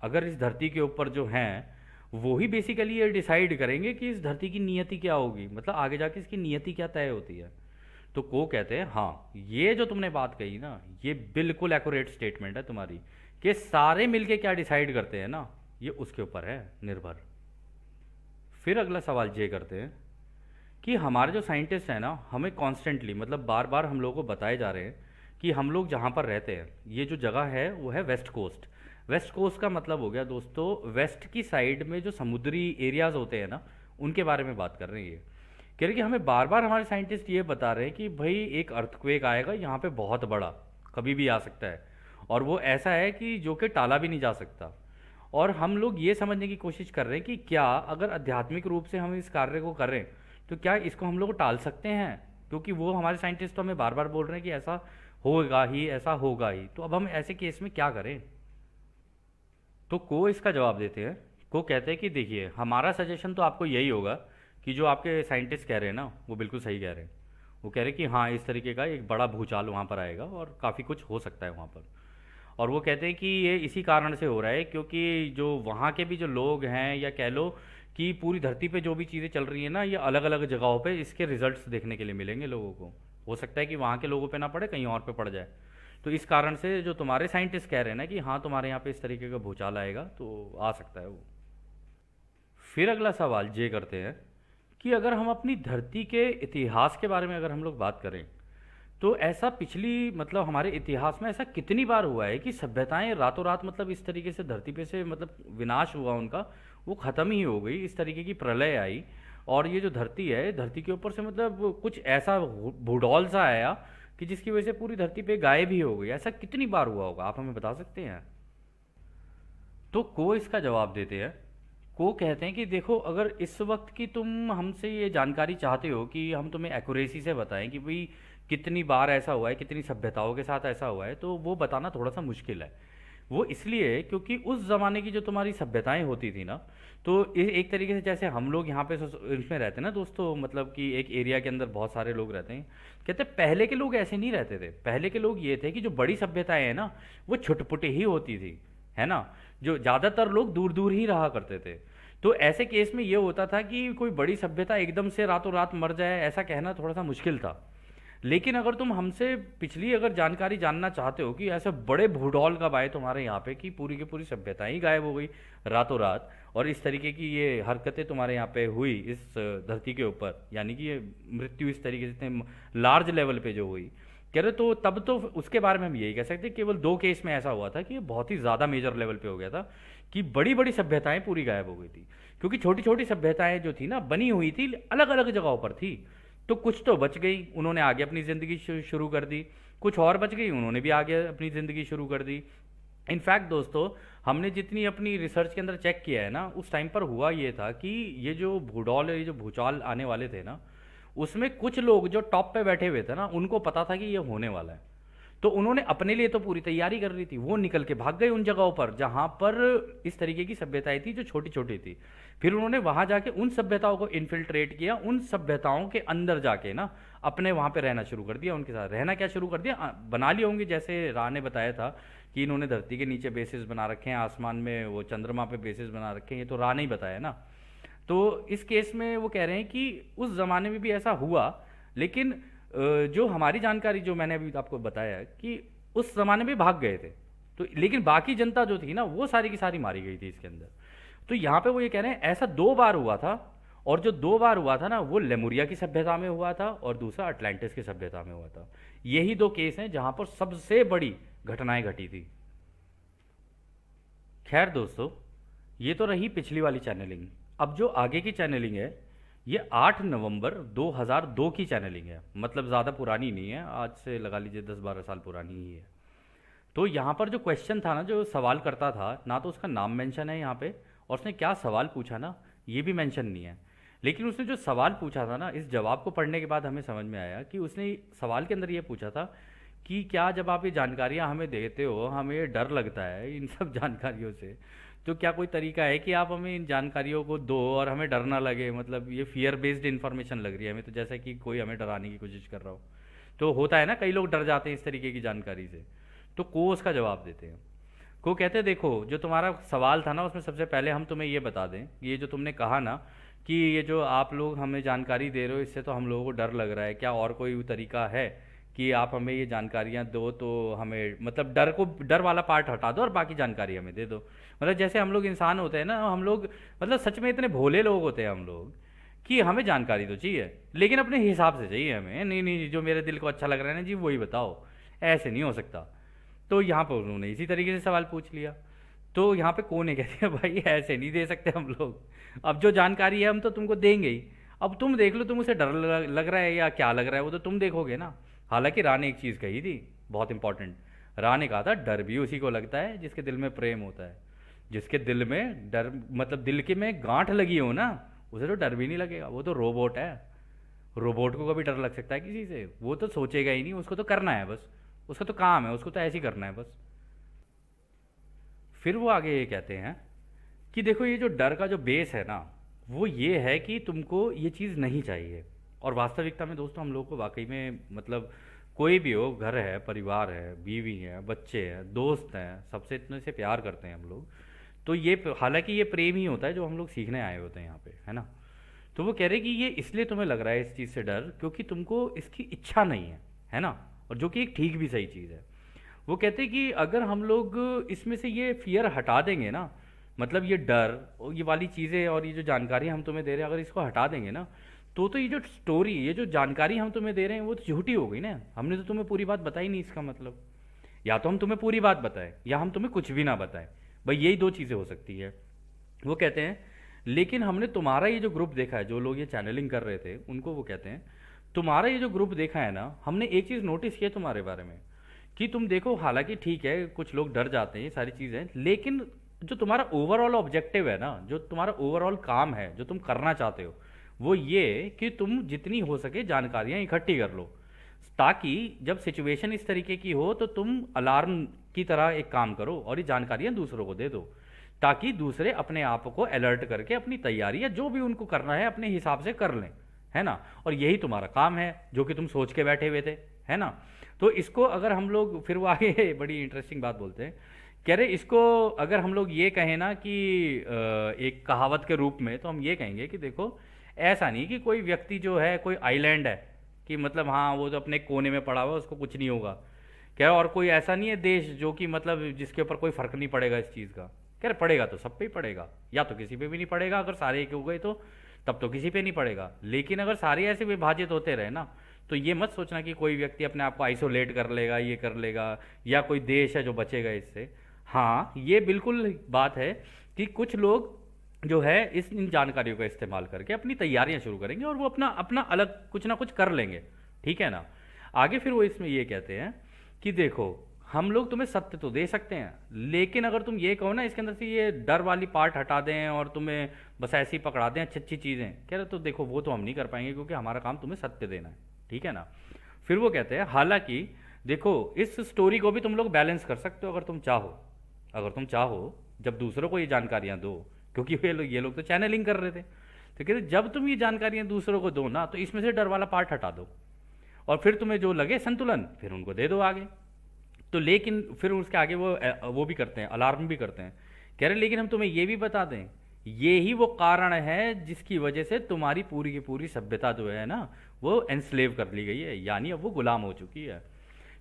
अगर इस धरती के ऊपर जो हैं, वो ही बेसिकली ये डिसाइड करेंगे कि इस धरती की नियति क्या होगी, मतलब आगे जाके इसकी नियति क्या तय होती है। तो को कहते हैं हाँ, ये जो तुमने बात कही ना, ये बिल्कुल एक्यूरेट स्टेटमेंट है तुम्हारी, कि सारे मिलके क्या डिसाइड करते हैं ना, ये उसके ऊपर है निर्भर। फिर अगला सवाल जे करते हैं कि हमारे जो साइंटिस्ट हैं ना, हमें कॉन्स्टेंटली मतलब बार बार हम लोगों को बताए जा रहे हैं कि हम लोग जहाँ पर रहते हैं, ये जो जगह है वो है वेस्ट कोस्ट। वेस्ट कोस्ट का मतलब हो गया दोस्तों, वेस्ट की साइड में जो समुद्री एरियाज होते हैं ना, उनके बारे में बात कर रहे हैं। ये कह रहे कि हमें बार बार हमारे साइंटिस्ट ये बता रहे हैं कि भाई एक अर्थक्वेक आएगा यहाँ पे, बहुत बड़ा, कभी भी आ सकता है, और वो ऐसा है कि जो कि टाला भी नहीं जा सकता। और हम लोग ये समझने की कोशिश कर रहे हैं कि क्या अगर आध्यात्मिक रूप से हम इस कार्य को करें तो क्या इसको हम लोग टाल सकते हैं, क्योंकि वो हमारे साइंटिस्ट तो हमें बार बार बोल रहे हैं कि ऐसा होगा ही, ऐसा होगा ही। तो अब हम ऐसे केस में क्या करें। तो को इसका जवाब देते हैं, को कहते हैं कि देखिए हमारा सजेशन तो आपको यही होगा कि जो आपके साइंटिस्ट कह रहे हैं ना, वो बिल्कुल सही कह रहे हैं। वो कह रहे हैं कि हाँ, इस तरीके का एक बड़ा भूचाल वहाँ पर आएगा और काफ़ी कुछ हो सकता है वहाँ पर। और वो कहते हैं कि ये इसी कारण से हो रहा है क्योंकि जो वहाँ के भी जो लोग हैं, या कह लो कि पूरी धरती पे जो भी चीज़ें चल रही हैं ना, ये अलग अलग जगहों पे इसके रिजल्ट्स देखने के लिए मिलेंगे लोगों को। हो सकता है कि वहाँ के लोगों पे ना पड़े, कहीं और पे पड़ जाए। तो इस कारण से जो तुम्हारे साइंटिस्ट कह रहे हैं ना कि हाँ तुम्हारे यहाँ पे इस तरीके का भूचाल आएगा, तो आ सकता है वो। फिर अगला सवाल जे करते हैं कि अगर हम अपनी धरती के इतिहास के बारे में अगर हम लोग बात करें, तो ऐसा पिछली मतलब हमारे इतिहास में ऐसा कितनी बार हुआ है कि सभ्यताएं रातों रात मतलब इस तरीके से धरती पे से मतलब विनाश हुआ उनका, वो ख़त्म ही हो गई, इस तरीके की प्रलय आई, और ये जो धरती है, धरती के ऊपर से मतलब कुछ ऐसा भूडौल सा आया कि जिसकी वजह से पूरी धरती पे गायब ही हो गई। ऐसा कितनी बार हुआ होगा, आप हमें बता सकते हैं। तो को इसका जवाब देते हैं, को कहते हैं कि देखो अगर इस वक्त की तुम हमसे ये जानकारी चाहते हो कि हम तुम्हें एक्यूरेसी से बताएं कि भाई कितनी बार ऐसा हुआ है, कितनी सभ्यताओं के साथ ऐसा हुआ है, तो वो बताना थोड़ा सा मुश्किल है। वो इसलिए क्योंकि उस ज़माने की जो तुम्हारी सभ्यताएं होती थी ना, तो एक तरीके से जैसे हम लोग यहाँ पे इसमें रहते हैं ना दोस्तों, मतलब कि एक एरिया के अंदर बहुत सारे लोग रहते हैं। कहते हैं पहले के लोग ऐसे नहीं रहते थे। पहले के लोग ये थे कि जो बड़ी सभ्यताएं हैं ना, वो छुटपुटी ही होती थी, है ना। जो ज़्यादातर लोग दूर दूर ही रहा करते थे। तो ऐसे केस में ये होता था कि कोई बड़ी सभ्यता एकदम से रातों रात मर जाए, ऐसा कहना थोड़ा सा मुश्किल था। लेकिन अगर तुम हमसे पिछली अगर जानकारी जानना चाहते हो कि ऐसे बड़े भूडौल कब आए तुम्हारे यहाँ पे कि पूरी की पूरी सभ्यताएं ही गायब हो गई रातों रात, और इस तरीके की ये हरकतें तुम्हारे यहाँ पे हुई इस धरती के ऊपर, यानी कि ये मृत्यु इस तरीके से इतने लार्ज लेवल पे जो हुई, कह रहे तो तब तो उसके बारे में हम यही कह सकते हैं, केवल दो केस में ऐसा हुआ था कि ये बहुत ही ज़्यादा मेजर लेवल पे हो गया था कि बड़ी बड़ी सभ्यताएं पूरी गायब हो गई थी। क्योंकि छोटी छोटी सभ्यताएं जो थी ना बनी हुई थी, अलग अलग जगहों पर थी। तो कुछ तो बच गई, उन्होंने आगे अपनी ज़िंदगी शुरू कर दी। कुछ और बच गई, उन्होंने भी आगे अपनी ज़िंदगी शुरू कर दी। इनफैक्ट दोस्तों, हमने जितनी अपनी रिसर्च के अंदर चेक किया है ना, उस टाइम पर हुआ ये था कि ये जो भूडौल, ये जो भूचाल आने वाले थे ना, उसमें कुछ लोग जो टॉप पे बैठे हुए थे ना, उनको पता था कि ये होने वाला है। तो उन्होंने अपने लिए तो पूरी तैयारी कर ली थी, वो निकल के भाग गए उन जगहों पर जहाँ पर इस तरीके की सभ्यताएं थी जो छोटी छोटी थी। फिर उन्होंने वहाँ जाके उन सभ्यताओं को इन्फिल्ट्रेट किया, उन सभ्यताओं के अंदर जाके ना अपने वहाँ पे रहना शुरू कर दिया, उनके साथ रहना क्या शुरू कर दिया, बना लिए होंगे। जैसे राह ने बताया था कि इन्होंने धरती के नीचे बेसिस बना रखे हैं, आसमान में वो चंद्रमा पे बेसिस बना रखे हैं, ये तो राह ने ही बताया ना। तो इस केस में वो कह रहे हैं कि उस ज़माने में भी ऐसा हुआ, लेकिन जो हमारी जानकारी जो मैंने अभी आपको बताया कि उस ज़माने में भाग गए थे। तो लेकिन बाकी जनता जो थी ना, वो सारी की सारी मारी गई थी इसके अंदर। तो यहाँ पे वो ये कह रहे हैं ऐसा दो बार हुआ था, और जो दो बार हुआ था ना, वो लेमुरिया की सभ्यता में हुआ था और दूसरा अटलांटिस की सभ्यता में हुआ था। यही दो केस हैं जहाँ पर सबसे बड़ी घटनाएं घटी थी। खैर दोस्तों, ये तो रही पिछली वाली चैनलिंग। अब जो आगे की चैनलिंग है, ये 8 नवंबर 2002 की चैनलिंग है, मतलब ज़्यादा पुरानी नहीं है, आज से लगा लीजिए 10-12 साल पुरानी ही है। तो यहाँ पर जो क्वेश्चन था ना, जो सवाल करता था ना, तो उसका नाम मेंशन है यहाँ पे, और उसने क्या सवाल पूछा ना, ये भी मेंशन नहीं है। लेकिन उसने जो सवाल पूछा था ना, इस जवाब को पढ़ने के बाद हमें समझ में आया कि उसने सवाल के अंदर ये पूछा था कि क्या जब आप ये जानकारियाँ हमें देते हो, हमें ये डर लगता है इन सब जानकारियों से, तो क्या कोई तरीका है कि आप हमें इन जानकारियों को दो और हमें डर ना लगे, मतलब ये फियर बेस्ड इन्फॉर्मेशन लग रही है हमें, तो जैसा कि कोई हमें डराने की कोशिश कर रहा हो। तो होता है ना, कई लोग डर जाते हैं इस तरीके की जानकारी से। तो को उसका जवाब देते हैं। को कहते हैं देखो, जो तुम्हारा सवाल था ना, उसमें सबसे पहले हम तुम्हें ये बता दें, ये जो तुमने कहा ना कि ये जो आप लोग हमें जानकारी दे रहे हो, इससे तो हम लोगों को डर लग रहा है, क्या और कोई तरीका है कि आप हमें ये जानकारियाँ दो, तो हमें मतलब डर वाला पार्ट हटा दो और बाकी जानकारी हमें दे दो। मतलब जैसे हम लोग इंसान होते हैं ना, हम लोग मतलब सच में इतने भोले लोग होते हैं हम लोग कि हमें जानकारी तो चाहिए, लेकिन अपने हिसाब से चाहिए हमें। नहीं नहीं, जो मेरे दिल को अच्छा लग रहा है ना जी, वही बताओ, ऐसे नहीं हो सकता। तो यहाँ पर उन्होंने इसी तरीके से सवाल पूछ लिया। तो यहाँ पे कौन है, कहते हैं भाई ऐसे नहीं दे सकते हम लोग, अब जो जानकारी है हम तो तुमको देंगे ही। अब तुम देख लो, तुम उसे डर लग रहा है या क्या लग रहा है, वो तो तुम देखोगे ना। हालांकि राह ने एक चीज़ कही थी बहुत इंपॉर्टेंट। राह ने कहा था डर भी उसी को लगता है जिसके दिल में प्रेम होता है। जिसके दिल में डर, मतलब दिल के में गांठ लगी हो ना, उसे तो डर भी नहीं लगेगा, वो तो रोबोट है। रोबोट को कभी डर लग सकता है किसी से? वो तो सोचेगा ही नहीं, उसको तो करना है बस, उसका तो काम है, उसको तो ऐसे ही करना है बस। फिर वो आगे ये कहते हैं कि देखो, ये जो डर का जो बेस है ना, वो ये है कि तुमको ये चीज़ नहीं चाहिए। और वास्तविकता में दोस्तों, हम लोग को वाकई में मतलब कोई भी हो, घर है, परिवार है, बीवी है, बच्चे हैं, दोस्त हैं, सबसे इतने से प्यार करते हैं हम लोग। तो ये हालांकि ये प्रेम ही होता है जो हम लोग सीखने आए होते हैं यहाँ पे, है ना। तो वो कह रहे कि ये इसलिए तुम्हें लग रहा है इस चीज़ से डर, क्योंकि तुमको इसकी इच्छा नहीं है ना। और जो कि एक ठीक भी सही चीज़ है। वो कहते हैं कि अगर हम लोग इसमें से ये फियर हटा देंगे ना, मतलब ये डर और ये वाली चीज़ें और ये जो जानकारी हम तुम्हें दे रहे हैं, अगर इसको हटा देंगे ना, तो ये जो स्टोरी, ये जो जानकारी हम तुम्हें दे रहे हैं, वो तो झूठी हो गई ना। हमने तो तुम्हें पूरी बात बताई नहीं, इसका मतलब या तो हम तुम्हें पूरी बात बताएं या हम तुम्हें कुछ भी ना बताएं। भाई यही दो चीज़ें हो सकती है। वो कहते हैं लेकिन हमने तुम्हारा ये जो ग्रुप देखा है, जो लोग ये चैनलिंग कर रहे थे उनको वो कहते हैं, तुम्हारा ये जो ग्रुप देखा है ना, हमने एक चीज़ नोटिस की है तुम्हारे बारे में कि तुम देखो, हालांकि ठीक है कुछ लोग डर जाते हैं, ये सारी चीज़ें, लेकिन जो तुम्हारा ओवरऑल ऑब्जेक्टिव है ना, जो तुम्हारा ओवरऑल काम है, जो तुम करना चाहते हो, वो ये कि तुम जितनी हो सके जानकारियाँ इकट्ठी कर लो। ताकि जब सिचुएशन इस तरीके की हो तो तुम अलार्म की तरह एक काम करो और ये जानकारियां दूसरों को दे दो, ताकि दूसरे अपने आप को अलर्ट करके अपनी तैयारी या जो भी उनको करना है अपने हिसाब से कर लें, है ना। और यही तुम्हारा काम है जो कि तुम सोच के बैठे हुए थे, है ना। तो इसको अगर हम लोग फिर वो आगे बड़ी इंटरेस्टिंग बात बोलते हैं, कह रहे इसको अगर हम लोग ये कहें ना कि एक कहावत के रूप में, तो हम ये कहेंगे कि देखो, ऐसा नहीं कि कोई व्यक्ति जो है कोई आइलैंड है कि मतलब हाँ वो तो अपने कोने में पड़ा हुआ है उसको कुछ नहीं होगा। कह रहे और कोई ऐसा नहीं है देश जो कि मतलब जिसके ऊपर कोई फर्क नहीं पड़ेगा इस चीज़ का। कह रहे पड़ेगा तो सब पे ही पड़ेगा, या तो किसी पे भी नहीं पड़ेगा, अगर सारे एक हो गए तो तब तो किसी पे नहीं पड़ेगा। लेकिन अगर सारे ऐसे विभाजित होते रहे ना, तो ये मत सोचना कि कोई व्यक्ति अपने आप को आइसोलेट कर लेगा, ये कर लेगा, या कोई देश है जो बचेगा इससे। हाँ ये बिल्कुल बात है कि कुछ लोग जो है इस इन जानकारियों का इस्तेमाल करके अपनी तैयारियां शुरू करेंगे और वो अपना अपना अलग कुछ ना कुछ कर लेंगे, ठीक है ना। आगे फिर वो इसमें ये कहते हैं कि देखो, हम लोग तुम्हें सत्य तो दे सकते हैं, लेकिन अगर तुम ये कहो ना इसके अंदर से ये डर वाली पार्ट हटा दें और तुम्हें बस ऐसे ही पकड़ा दें अच्छी अच्छी चीज़ें, कह रहे तो देखो वो तो हम नहीं कर पाएंगे क्योंकि हमारा काम तुम्हें सत्य देना है, ठीक है ना। फिर वो कहते हैं हालांकि देखो, इस स्टोरी को भी तुम लोग बैलेंस कर सकते हो अगर तुम चाहो। अगर तुम चाहो जब दूसरों को ये जानकारियां दो, क्योंकि ये लोग तो चैनलिंग कर रहे थे, तो कहते जब तुम ये जानकारियां दूसरों को दो ना, तो इसमें से डर वाला पार्ट हटा दो और फिर तुम्हें जो लगे संतुलन फिर उनको दे दो आगे। तो लेकिन फिर उसके आगे वो भी करते हैं, अलार्म भी करते हैं। कह रहे लेकिन हम तुम्हें ये भी बता दें, ये ही वो कारण है जिसकी वजह से तुम्हारी पूरी की पूरी सभ्यता जो है ना वो एनस्लेव कर ली गई है, यानी अब वो गुलाम हो चुकी है।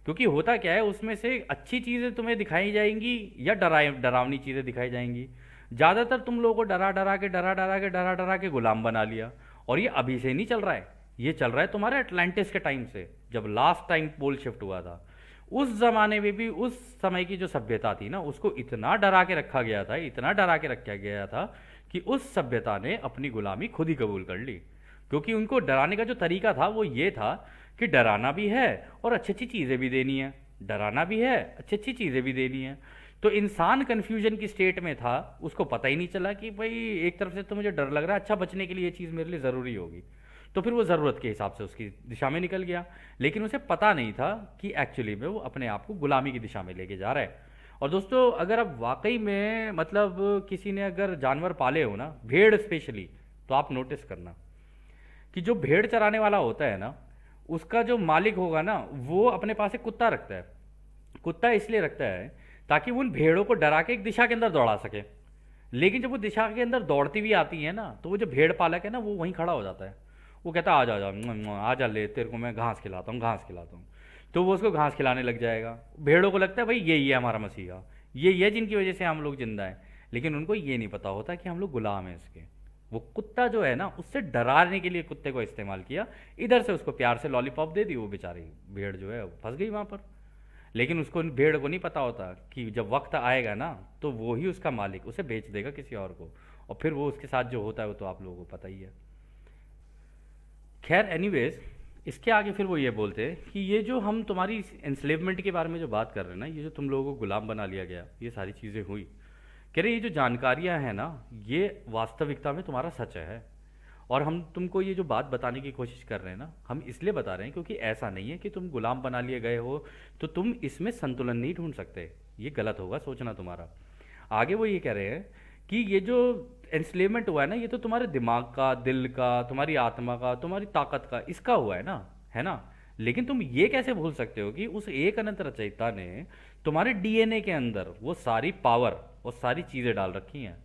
क्योंकि होता क्या है, उसमें से अच्छी चीज़ें तुम्हें दिखाई जाएंगी या डरावनी चीज़ें दिखाई जाएंगी। ज़्यादातर तुम लोगों को डरा डरा के गुलाम बना लिया। और ये अभी से नहीं चल रहा है, ये चल रहा है तुम्हारे अटलांटिस के टाइम से, जब लास्ट टाइम पोल शिफ्ट हुआ था। उस जमाने में भी उस समय की जो सभ्यता थी ना, उसको इतना डरा के रखा गया था, इतना डरा के रखा गया था कि उस सभ्यता ने अपनी गुलामी खुद ही कबूल कर ली। क्योंकि उनको डराने का जो तरीका था वो ये था कि डराना भी है और अच्छी अच्छी चीज़ें भी देनी है, डराना भी है अच्छी अच्छी चीज़ें भी देनी है। तो इंसान कन्फ्यूजन की स्टेट में था, उसको पता ही नहीं चला कि भाई एक तरफ से तो मुझे डर लग रहा है, अच्छा बचने के लिए ये चीज़ मेरे लिए ज़रूरी होगी। तो फिर वो ज़रूरत के हिसाब से उसकी दिशा में निकल गया, लेकिन उसे पता नहीं था कि एक्चुअली में वो अपने आप को गुलामी की दिशा में लेके जा रहा है। और दोस्तों अगर आप वाकई में मतलब किसी ने अगर जानवर पाले हो ना, भेड़ स्पेशली, तो आप नोटिस करना कि जो भेड़ चराने वाला होता है ना, उसका जो मालिक होगा ना, वो अपने पास एक कुत्ता रखता है। कुत्ता इसलिए रखता है ताकि वो उन भेड़ों को डरा के एक दिशा के अंदर दौड़ा सके। लेकिन जब वो दिशा के अंदर दौड़ती भी आती है ना, तो वो जो भेड़ पालक है ना, वो वहीं खड़ा हो जाता है। वो कहता है आ जा आ जा, आ जा ले, तेरे को मैं घास खिलाता हूँ, घास खिलाता हूँ। तो वो उसको घास खिलाने लग जाएगा। भेड़ों को लगता है भाई यही है हमारा मसीहा, ये है जिनकी वजह से हम लोग जिंदा हैं। लेकिन उनको ये नहीं पता होता कि हम लोग गुलाम हैं इसके। वो कुत्ता जो है ना, उससे डराने के लिए कुत्ते को इस्तेमाल किया, इधर से उसको प्यार से लॉलीपॉप दे दी, वो बेचारी भेड़ जो है फंस गई वहाँ पर। लेकिन उसको, भेड़ को नहीं पता होता कि जब वक्त आएगा ना, तो वो ही उसका मालिक उसे बेच देगा किसी और को, और फिर वो उसके साथ जो होता है वो तो आप लोगों को पता ही है। खैर एनीवेज, इसके आगे फिर वो ये बोलते हैं कि ये जो हम तुम्हारी एंस्लेवमेंट के बारे में जो बात कर रहे हैं ना, ये जो तुम लोगों को गुलाम बना लिया गया, ये सारी चीज़ें हुई, कह रहे ये जो जानकारियां हैं ना, ये वास्तविकता में तुम्हारा सच है। और हम तुमको ये जो बात बताने की कोशिश कर रहे हैं ना, हम इसलिए बता रहे हैं क्योंकि ऐसा नहीं है कि तुम गुलाम बना लिए गए हो तो तुम इसमें संतुलन नहीं ढूंढ सकते। ये गलत होगा सोचना तुम्हारा। आगे वो ये कह रहे हैं कि ये जो एंस्लेवमेंट हुआ है ना, ये तो तुम्हारे दिमाग का, दिल का, तुम्हारी आत्मा का, तुम्हारी ताकत का, इसका हुआ है ना, है ना। लेकिन तुम ये कैसे भूल सकते हो कि उस एक अनंत रचयिता ने तुम्हारे डीएनए के अंदर वो सारी पावर और सारी चीज़ें डाल रखी हैं।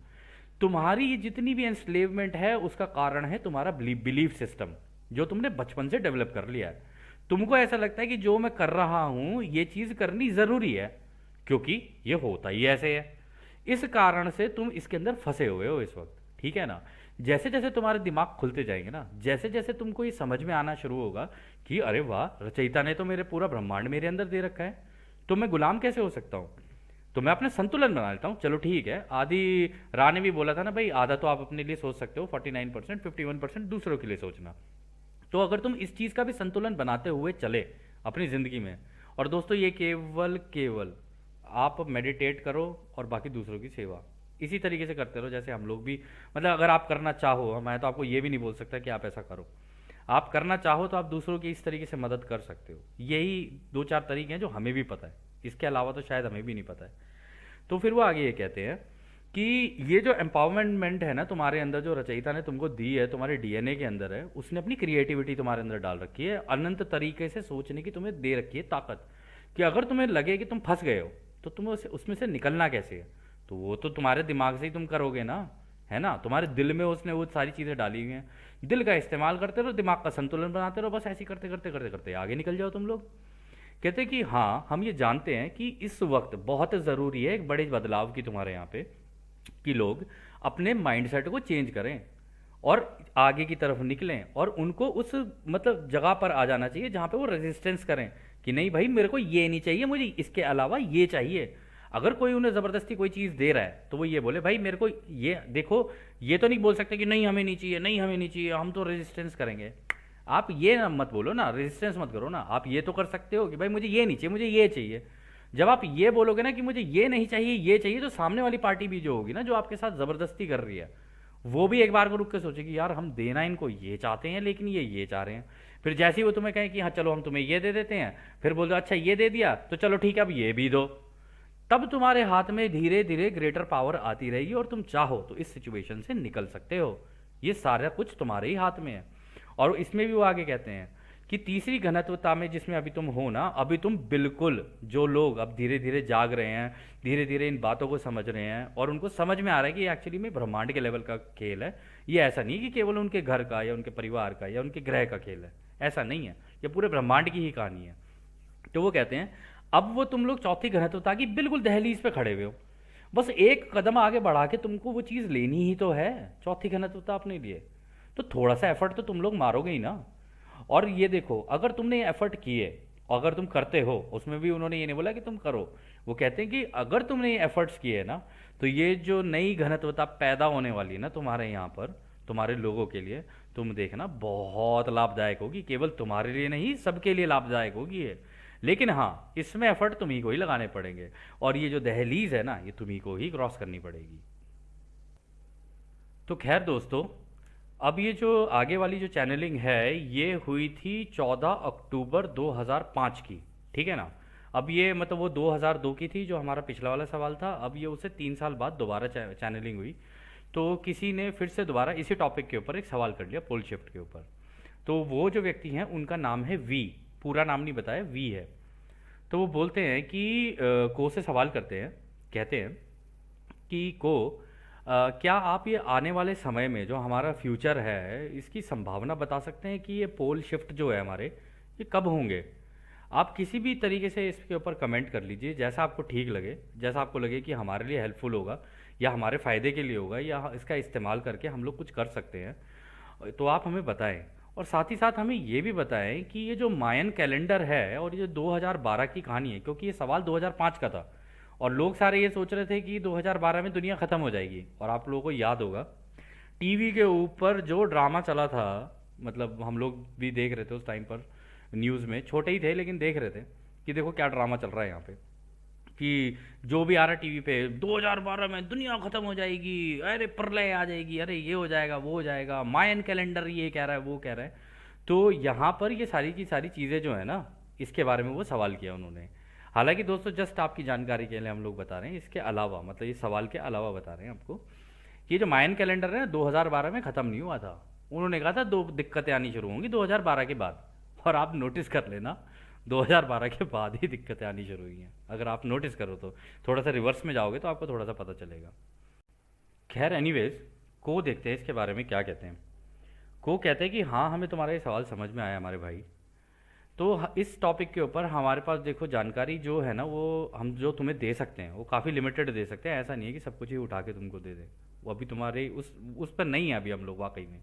तुम्हारी ये जितनी भी एंस्लेवमेंट है उसका कारण है तुम्हारा बिलीफ सिस्टम, जो तुमने बचपन से डेवलप कर लिया है। तुमको ऐसा लगता है कि जो मैं कर रहा हूं ये चीज़ करनी ज़रूरी है क्योंकि ये होता ही ऐसे है। इस कारण से तुम इसके अंदर फंसे हुए हो इस वक्त, ठीक है ना। जैसे जैसे तुम्हारे दिमाग खुलते जाएंगे ना, जैसे जैसे तुमको ये समझ में आना शुरू होगा कि अरे वाह, रचयिता ने तो मेरे पूरा ब्रह्मांड मेरे अंदर दे रखा है, तो मैं गुलाम कैसे हो सकता हूँ। तो मैं अपना संतुलन बना लेता हूँ। चलो ठीक है, आदि राय ने भी बोला था ना भाई, आधा तो आप अपने लिए सोच सकते हो, 49%, 51% दूसरों के लिए सोचना। तो अगर तुम इस चीज़ का भी संतुलन बनाते हुए चले अपनी ज़िंदगी में, और दोस्तों ये केवल केवल आप मेडिटेट करो और बाकी दूसरों की सेवा इसी तरीके से करते रहो जैसे हम लोग भी, मतलब अगर आप करना चाहो, मैं तो आपको ये भी नहीं बोल सकता कि आप ऐसा करो। आप करना चाहो तो आप दूसरों की इस तरीके से मदद कर सकते हो। यही दो चार तरीके हैं जो हमें भी पता है, इसके अलावा तो शायद हमें भी नहीं पता है। तो फिर वो आगे ये कहते हैं कि ये जो एम्पावरमेंट है ना तुम्हारे अंदर, जो रचयिता ने तुमको दी है, तुम्हारे डीएनए के अंदर है, उसने अपनी क्रिएटिविटी तुम्हारे अंदर डाल रखी है, अनंत तरीके से सोचने की तुम्हें दे रखी है ताकत, कि अगर तुम्हें लगे कि तुम फंस गए हो तो तुम्हें उसमें से निकलना कैसे है, तो वो तो तुम्हारे दिमाग से ही तुम करोगे ना, है ना। तुम्हारे दिल में उसने वो सारी चीज़ें डाली हुई हैं, दिल का इस्तेमाल करते रहो, दिमाग का संतुलन बनाते रहो, बस ऐसे ही करते करते करते करते आगे निकल जाओ तुम लोग। कहते कि हाँ हम ये जानते हैं कि इस वक्त बहुत ज़रूरी है एक बड़े बदलाव की तुम्हारे यहाँ पे, कि लोग अपने माइंडसेट को चेंज करें और आगे की तरफ निकलें, और उनको उस मतलब जगह पर आ जाना चाहिए जहाँ पे वो रेजिस्टेंस करें कि नहीं भाई मेरे को ये नहीं चाहिए, मुझे इसके अलावा ये चाहिए। अगर कोई उन्हें ज़बरदस्ती कोई चीज़ दे रहा है तो वो ये बोले भाई मेरे को ये देखो, ये तो नहीं बोल सकते कि नहीं हमें नहीं चाहिए, नहीं हमें नहीं चाहिए, हम तो रेजिस्टेंस करेंगे। आप ये ना मत बोलो ना, रेजिस्टेंस मत करो ना, आप ये तो कर सकते हो कि भाई मुझे ये नहीं चाहिए, मुझे ये चाहिए। जब आप ये बोलोगे ना कि मुझे ये नहीं चाहिए ये चाहिए, तो सामने वाली पार्टी भी जो होगी ना, जो आपके साथ ज़बरदस्ती कर रही है, वो भी एक बार को रुक के सोचेगी यार हम देना इनको ये चाहते हैं लेकिन ये चाह रहे हैं। फिर जैसे ही वो तुम्हें कहें कि हाँ चलो हम तुम्हें ये दे देते हैं, फिर बोल दो अच्छा ये दे दिया तो चलो ठीक है अब ये भी दो। तब तुम्हारे हाथ में धीरे धीरे ग्रेटर पावर आती रहेगी और तुम चाहो तो इस सिचुएशन से निकल सकते हो। ये सारा कुछ तुम्हारे ही हाथ में है। और इसमें भी वो आगे कहते हैं कि तीसरी घनत्वता में जिसमें अभी तुम हो ना, अभी तुम बिल्कुल, जो लोग अब धीरे धीरे जाग रहे हैं, धीरे धीरे इन बातों को समझ रहे हैं और उनको समझ में आ रहा है कि एक्चुअली में ब्रह्मांड के लेवल का खेल है, ये ऐसा नहीं कि केवल उनके घर का या उनके परिवार का या उनके ग्रह का खेल है, ऐसा नहीं है, ये पूरे ब्रह्मांड की ही कहानी है। तो वो कहते हैं अब वो तुम लोग चौथी घनत्वता की बिल्कुल दहलीज पे खड़े हुए हो, बस एक कदम आगे बढ़ा के तुमको वो चीज़ लेनी ही तो है, चौथी घनत्वता अपने लिए। तो थोड़ा सा एफर्ट तो तुम लोग मारोगे ही ना। और ये देखो अगर तुमने ये एफर्ट किए, अगर तुम करते हो, उसमें भी उन्होंने ये नहीं बोला कि तुम करो, वो कहते हैं कि अगर तुमने ये एफर्ट्स किए ना, तो ये जो नई घनत्वता पैदा होने वाली है ना तुम्हारे यहाँ पर, तुम्हारे लोगों के लिए, तुम देखना बहुत लाभदायक होगी, केवल तुम्हारे लिए नहीं सबके लिए लाभदायक होगी ये। लेकिन हाँ इसमें एफर्ट तुम्ही को ही लगाने पड़ेंगे, और ये जो दहलीज है ना ये तुम्ही को ही क्रॉस करनी पड़ेगी। तो खैर दोस्तों, अब ये जो आगे वाली जो चैनलिंग है ये हुई थी 14 अक्टूबर 2005 की, ठीक है ना। अब ये मतलब वो 2002 की थी जो हमारा पिछला वाला सवाल था, अब ये उससे 3 साल बाद दोबारा चैनलिंग हुई। तो किसी ने फिर से दोबारा इसी टॉपिक के ऊपर एक सवाल कर लिया, पोल शिफ्ट के ऊपर। तो वो जो व्यक्ति हैं उनका नाम है वी, पूरा नाम नहीं बताया, वी है। तो वो बोलते हैं कि को से सवाल करते हैं, कहते हैं कि को क्या आप ये आने वाले समय में जो हमारा फ्यूचर है इसकी संभावना बता सकते हैं कि ये पोल शिफ्ट जो है हमारे, ये कब होंगे। आप किसी भी तरीके से इसके ऊपर कमेंट कर लीजिए, जैसा आपको ठीक लगे, जैसा आपको लगे कि हमारे लिए हेल्पफुल होगा या हमारे फ़ायदे के लिए होगा या इसका इस्तेमाल करके हम लोग कुछ कर सकते हैं, तो आप हमें बताएं। और साथ ही साथ हमें ये भी बताएं कि ये जो मायन कैलेंडर है और ये 2012 की कहानी है, क्योंकि ये सवाल 2005 का था और लोग सारे ये सोच रहे थे कि 2012 में दुनिया ख़त्म हो जाएगी। और आप लोगों को याद होगा टीवी के ऊपर जो ड्रामा चला था, मतलब हम लोग भी देख रहे थे उस टाइम पर, न्यूज़ में छोटे ही थे लेकिन देख रहे थे कि देखो क्या ड्रामा चल रहा है यहाँ पे, कि जो भी आ रहा है टीवी पे 2012 में दुनिया ख़त्म हो जाएगी, अरे प्रलय आ जाएगी, अरे ये हो जाएगा वो हो जाएगा, मायन कैलेंडर ये कह रहा है वो कह रहा है। तो यहाँ पर ये सारी की सारी चीज़ें जो है ना, इसके बारे में वो सवाल किया उन्होंने। हालांकि दोस्तों जस्ट आपकी जानकारी के लिए हम लोग बता रहे हैं, इसके अलावा मतलब ये सवाल के अलावा बता रहे हैं आपको कि ये जो मायन कैलेंडर है ना 2012 में ख़त्म नहीं हुआ था। उन्होंने कहा था दो दिक्कतें आनी शुरू होंगी 2012 के बाद, और आप नोटिस कर लेना 2012 के बाद ही दिक्कतें आनी शुरू हुई हैं। अगर आप नोटिस करो तो थोड़ा सा रिवर्स में जाओगे तो आपको थोड़ा सा पता चलेगा। खैर एनीवेज, को देखते हैं इसके बारे में क्या कहते हैं। को कहते हैं कि हाँ हमें तुम्हारा ये सवाल समझ में आया हमारे भाई। तो इस टॉपिक के ऊपर हमारे पास देखो जानकारी जो है ना, वो हम जो तुम्हें दे सकते हैं वो काफ़ी लिमिटेड दे सकते हैं, ऐसा नहीं है कि सब कुछ ही उठा के तुमको दे दे। वो अभी तुम्हारे उस पर नहीं है अभी हम लोग वाकई में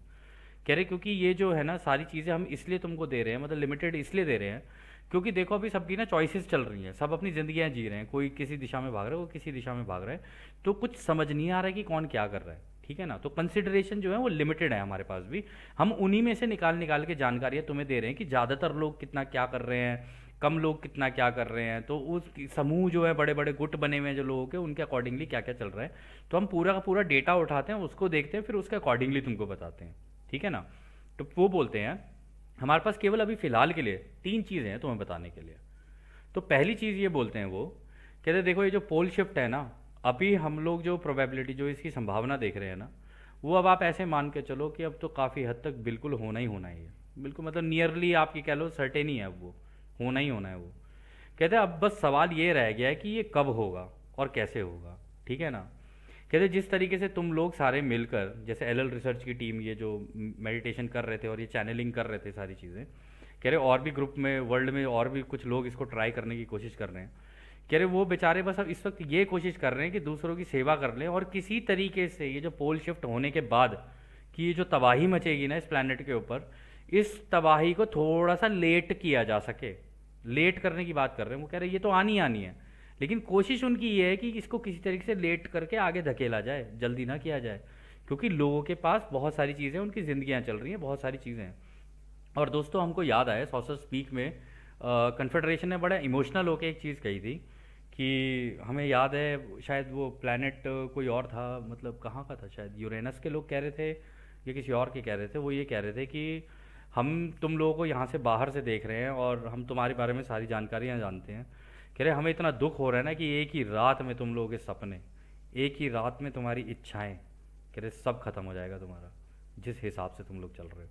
कह रहे, क्योंकि ये जो है ना सारी चीज़ें हम इसलिए तुमको दे रहे हैं, मतलब लिमिटेड इसलिए दे रहे हैं क्योंकि देखो अभी सबकी ना चॉइसेस चल रही हैं, सब अपनी ज़िंदगियाँ जी रहे हैं, कोई किसी दिशा में भाग रहा है, कोई किसी दिशा में भाग रहा है, तो कुछ समझ नहीं आ रहा है कि कौन क्या कर रहा है, ठीक है ना। तो कंसिडरेशन जो है वो लिमिटेड है हमारे पास भी, हम उन्हीं में से निकाल निकाल के जानकारियाँ तुम्हें दे रहे हैं कि ज़्यादातर लोग कितना क्या कर रहे हैं, कम लोग कितना क्या कर रहे हैं, तो उस समूह जो है बड़े बड़े गुट बने हुए हैं जो लोगों के, उनके अकॉर्डिंगली क्या क्या चल रहा है, तो हम पूरा का पूरा डेटा उठाते हैं, उसको देखते हैं, फिर उसके अकॉर्डिंगली तुमको बताते हैं, ठीक है ना। तो वो बोलते हैं हमारे पास केवल अभी फ़िलहाल के लिए 3 चीज़ें हैं तुम्हें बताने के लिए। तो पहली चीज़ ये बोलते हैं वो, कहते हैं देखो ये जो पोल शिफ्ट है ना, अभी हम लोग जो प्रोबेबिलिटी जो इसकी संभावना देख रहे हैं ना, वो अब आप ऐसे मान के चलो कि अब तो काफ़ी हद तक बिल्कुल होना ही होना ही है। बिल्कुल मतलब नियरली आपकी कह लो सर्टेन ही है, अब वो होना ही होना है वो। कहते हैं अब बस सवाल ये रह गया है कि ये कब होगा और कैसे होगा। ठीक है ना। कहते हैं जिस तरीके से तुम लोग सारे मिलकर, जैसे एल रिसर्च की टीम ये जो मेडिटेशन कर रहे थे और ये चैनलिंग कर रहे थे सारी चीज़ें, कह रहे और भी ग्रुप में वर्ल्ड में और भी कुछ लोग इसको ट्राई करने की कोशिश कर रहे हैं। कह रहे वो बेचारे बस अब इस वक्त ये कोशिश कर रहे हैं कि दूसरों की सेवा कर लें और किसी तरीके से ये जो पोल शिफ्ट होने के बाद कि ये जो तबाही मचेगी ना इस प्लानट के ऊपर, इस तबाही को थोड़ा सा लेट किया जा सके। लेट करने की बात कर रहे हैं वो, कह रहे ये तो आनी आनी है, लेकिन कोशिश उनकी ये है कि इसको किसी तरीके से लेट करके आगे धकेला जाए, जल्दी ना किया जाए, क्योंकि लोगों के पास बहुत सारी चीज़ें, उनकी ज़िंदगियाँ चल रही हैं, बहुत सारी चीज़ें हैं। और दोस्तों हमको याद आया सॉसर स्पीक में कन्फेडरेशन ने बड़ा इमोशनल होकर एक चीज़ कही थी कि हमें याद है शायद वो प्लैनेट कोई और था, मतलब कहाँ का था, शायद यूरेनस के लोग कह रहे थे या किसी और के कह रहे थे। वो ये कह रहे थे कि हम तुम लोगों को यहाँ से बाहर से देख रहे हैं और हम तुम्हारे बारे में सारी जानकारियाँ जानते हैं। कह रहे हमें इतना दुख हो रहा है ना कि एक ही रात में तुम लोगों के सपने, एक ही रात में तुम्हारी इच्छाएं, कह रहे सब खत्म हो जाएगा तुम्हारा, जिस हिसाब से तुम लोग चल रहे हो।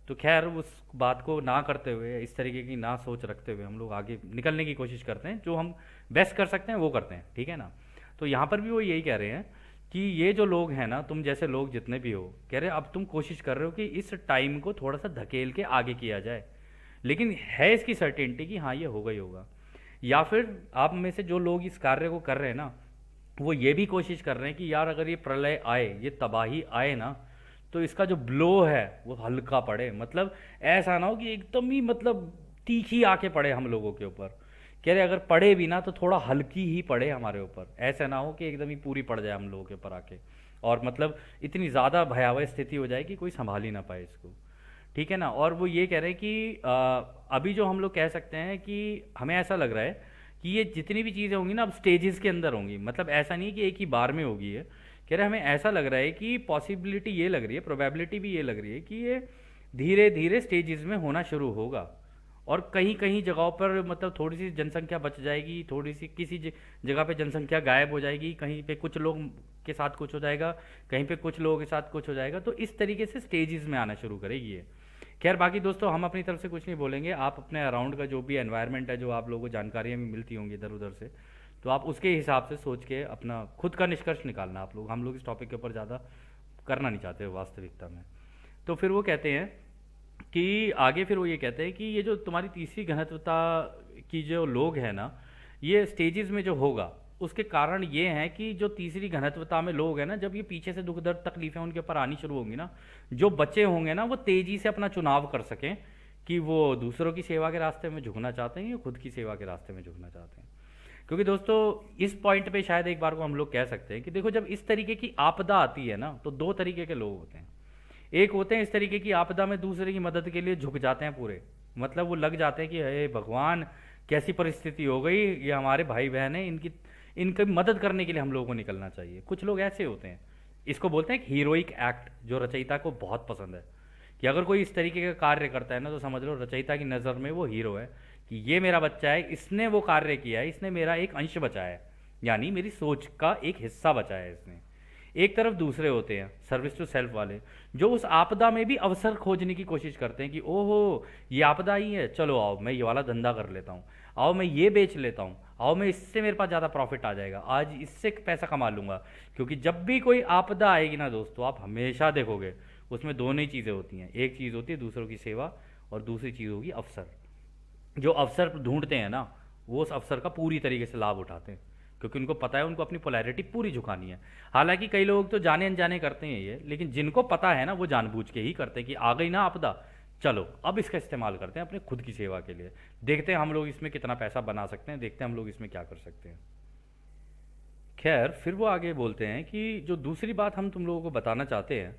तो खैर उस बात को ना करते हुए, इस तरीके की ना सोच रखते हुए हम लोग आगे निकलने की कोशिश करते हैं, जो हम बेस्ट कर सकते हैं वो करते हैं। ठीक है ना। तो यहाँ पर भी वो यही कह रहे हैं कि ये जो लोग हैं ना, तुम जैसे लोग जितने भी हो, कह रहे अब तुम कोशिश कर रहे हो कि इस टाइम को थोड़ा सा धकेल के आगे किया जाए, लेकिन है इसकी सर्टेनिटी कि हाँ ये होगा ही होगा। या फिर आप में से जो लोग इस कार्य को कर रहे हैं ना, वो ये भी कोशिश कर रहे हैं कि यार अगर ये प्रलय आए, ये तबाही आए ना, तो इसका जो ब्लो है वो हल्का पड़े, मतलब ऐसा ना हो कि एकदम ही मतलब तीखी आके पड़े हम लोगों के ऊपर। कह रहे अगर पड़े भी ना तो थोड़ा हल्की ही पड़े हमारे ऊपर, ऐसा ना हो कि एकदम ही पूरी पड़ जाए हम लोगों के ऊपर आके, और मतलब इतनी ज़्यादा भयावह स्थिति हो जाए कि कोई संभाल ही ना पाए इसको। ठीक है ना। और वो ये कह रहे हैं कि अभी जो हम लोग कह सकते हैं कि हमें ऐसा लग रहा है कि ये जितनी भी चीज़ें होंगी ना अब स्टेजेस के अंदर होंगी, मतलब ऐसा नहीं है कि एक ही बार में होगी ये। कह रहे हमें ऐसा लग रहा है कि पॉसिबिलिटी ये लग रही है, प्रोबेबिलिटी भी ये लग रही है कि ये धीरे धीरे स्टेजेस में होना शुरू होगा। और कहीं कहीं जगहों पर मतलब थोड़ी सी जनसंख्या बच जाएगी, थोड़ी सी किसी जगह पे जनसंख्या गायब हो जाएगी, कहीं पे कुछ लोग के साथ कुछ हो जाएगा, कहीं पे कुछ लोगों के साथ कुछ हो जाएगा। तो इस तरीके से स्टेजेस में आना शुरू करेगी ये। खैर बाकी दोस्तों हम अपनी तरफ से कुछ नहीं बोलेंगे, आप अपने अराउंड का जो भी एनवायरनमेंट है, जो आप लोगों को जानकारियाँ भी मिलती होंगी इधर उधर से, तो आप उसके हिसाब से सोच के अपना खुद का निष्कर्ष निकालना। आप लोग, हम लोग इस टॉपिक के ऊपर ज़्यादा करना नहीं चाहते वास्तविकता में। तो फिर वो कहते हैं कि आगे फिर वो ये कहते हैं कि ये जो तुम्हारी तीसरी घनत्वता की जो लोग हैं ना, ये स्टेजेस में जो होगा उसके कारण ये हैं कि जो तीसरी घनत्वता में लोग हैं ना, जब ये पीछे से दुख दर्द तकलीफें उनके ऊपर आनी शुरू होंगी ना, जो बच्चे होंगे ना वो तेजी से अपना चुनाव कर सकें कि वो दूसरों की सेवा के रास्ते में झुकना चाहते हैं या खुद की सेवा के रास्ते में झुकना चाहते हैं। क्योंकि दोस्तों इस पॉइंट पे शायद एक बार को हम लोग कह सकते हैं कि देखो जब इस तरीके की आपदा आती है ना, तो दो तरीके के लोग होते हैं। एक होते हैं इस तरीके की आपदा में दूसरे की मदद के लिए झुक जाते हैं पूरे, मतलब वो लग जाते हैं कि हे भगवान कैसी परिस्थिति हो गई, ये हमारे भाई बहन है, इनकी इनकी मदद करने के लिए हम लोगों को निकलना चाहिए। कुछ लोग ऐसे होते हैं, इसको बोलते हैं एक हीरोइक एक्ट, जो रचयिता को बहुत पसंद है कि अगर कोई इस तरीके का कार्य करता है ना, तो समझ लो रचयिता की नज़र में वो हीरो है कि ये मेरा बच्चा है, इसने वो कार्य किया है, इसने मेरा एक अंश बचाया है, यानी मेरी सोच का एक हिस्सा बचाया है इसने। एक तरफ दूसरे होते हैं सर्विस टू सेल्फ वाले, जो उस आपदा में भी अवसर खोजने की कोशिश करते हैं कि ओहो ये आपदा ही है, चलो आओ मैं ये वाला धंधा कर लेता हूँ, आओ मैं ये बेच लेता हूँ, आओ मैं इससे मेरे पास ज़्यादा प्रॉफिट आ जाएगा, आज इससे पैसा कमा लूँगा। क्योंकि जब भी कोई आपदा आएगी ना दोस्तों, आप हमेशा देखोगे उसमें दोनों ही चीज़ें होती हैं। एक चीज़ होती है दूसरों की सेवा, और दूसरी चीज़ होगी अवसर। जो अवसर ढूंढते हैं ना, वो उस अवसर का पूरी तरीके से लाभ उठाते हैं, क्योंकि उनको पता है उनको अपनी पोलैरिटी पूरी झुकानी है। हालांकि कई लोग तो जाने अनजाने करते हैं ये, लेकिन जिनको पता है ना वो जानबूझ के ही करते हैं कि आ गई ना आपदा, चलो अब इसका इस्तेमाल करते हैं अपने खुद की सेवा के लिए, देखते हैं हम लोग इसमें कितना पैसा बना सकते हैं, देखते हैं हम लोग इसमें क्या कर सकते हैं। खैर फिर वो आगे बोलते हैं कि जो दूसरी बात हम तुम लोगों को बताना चाहते हैं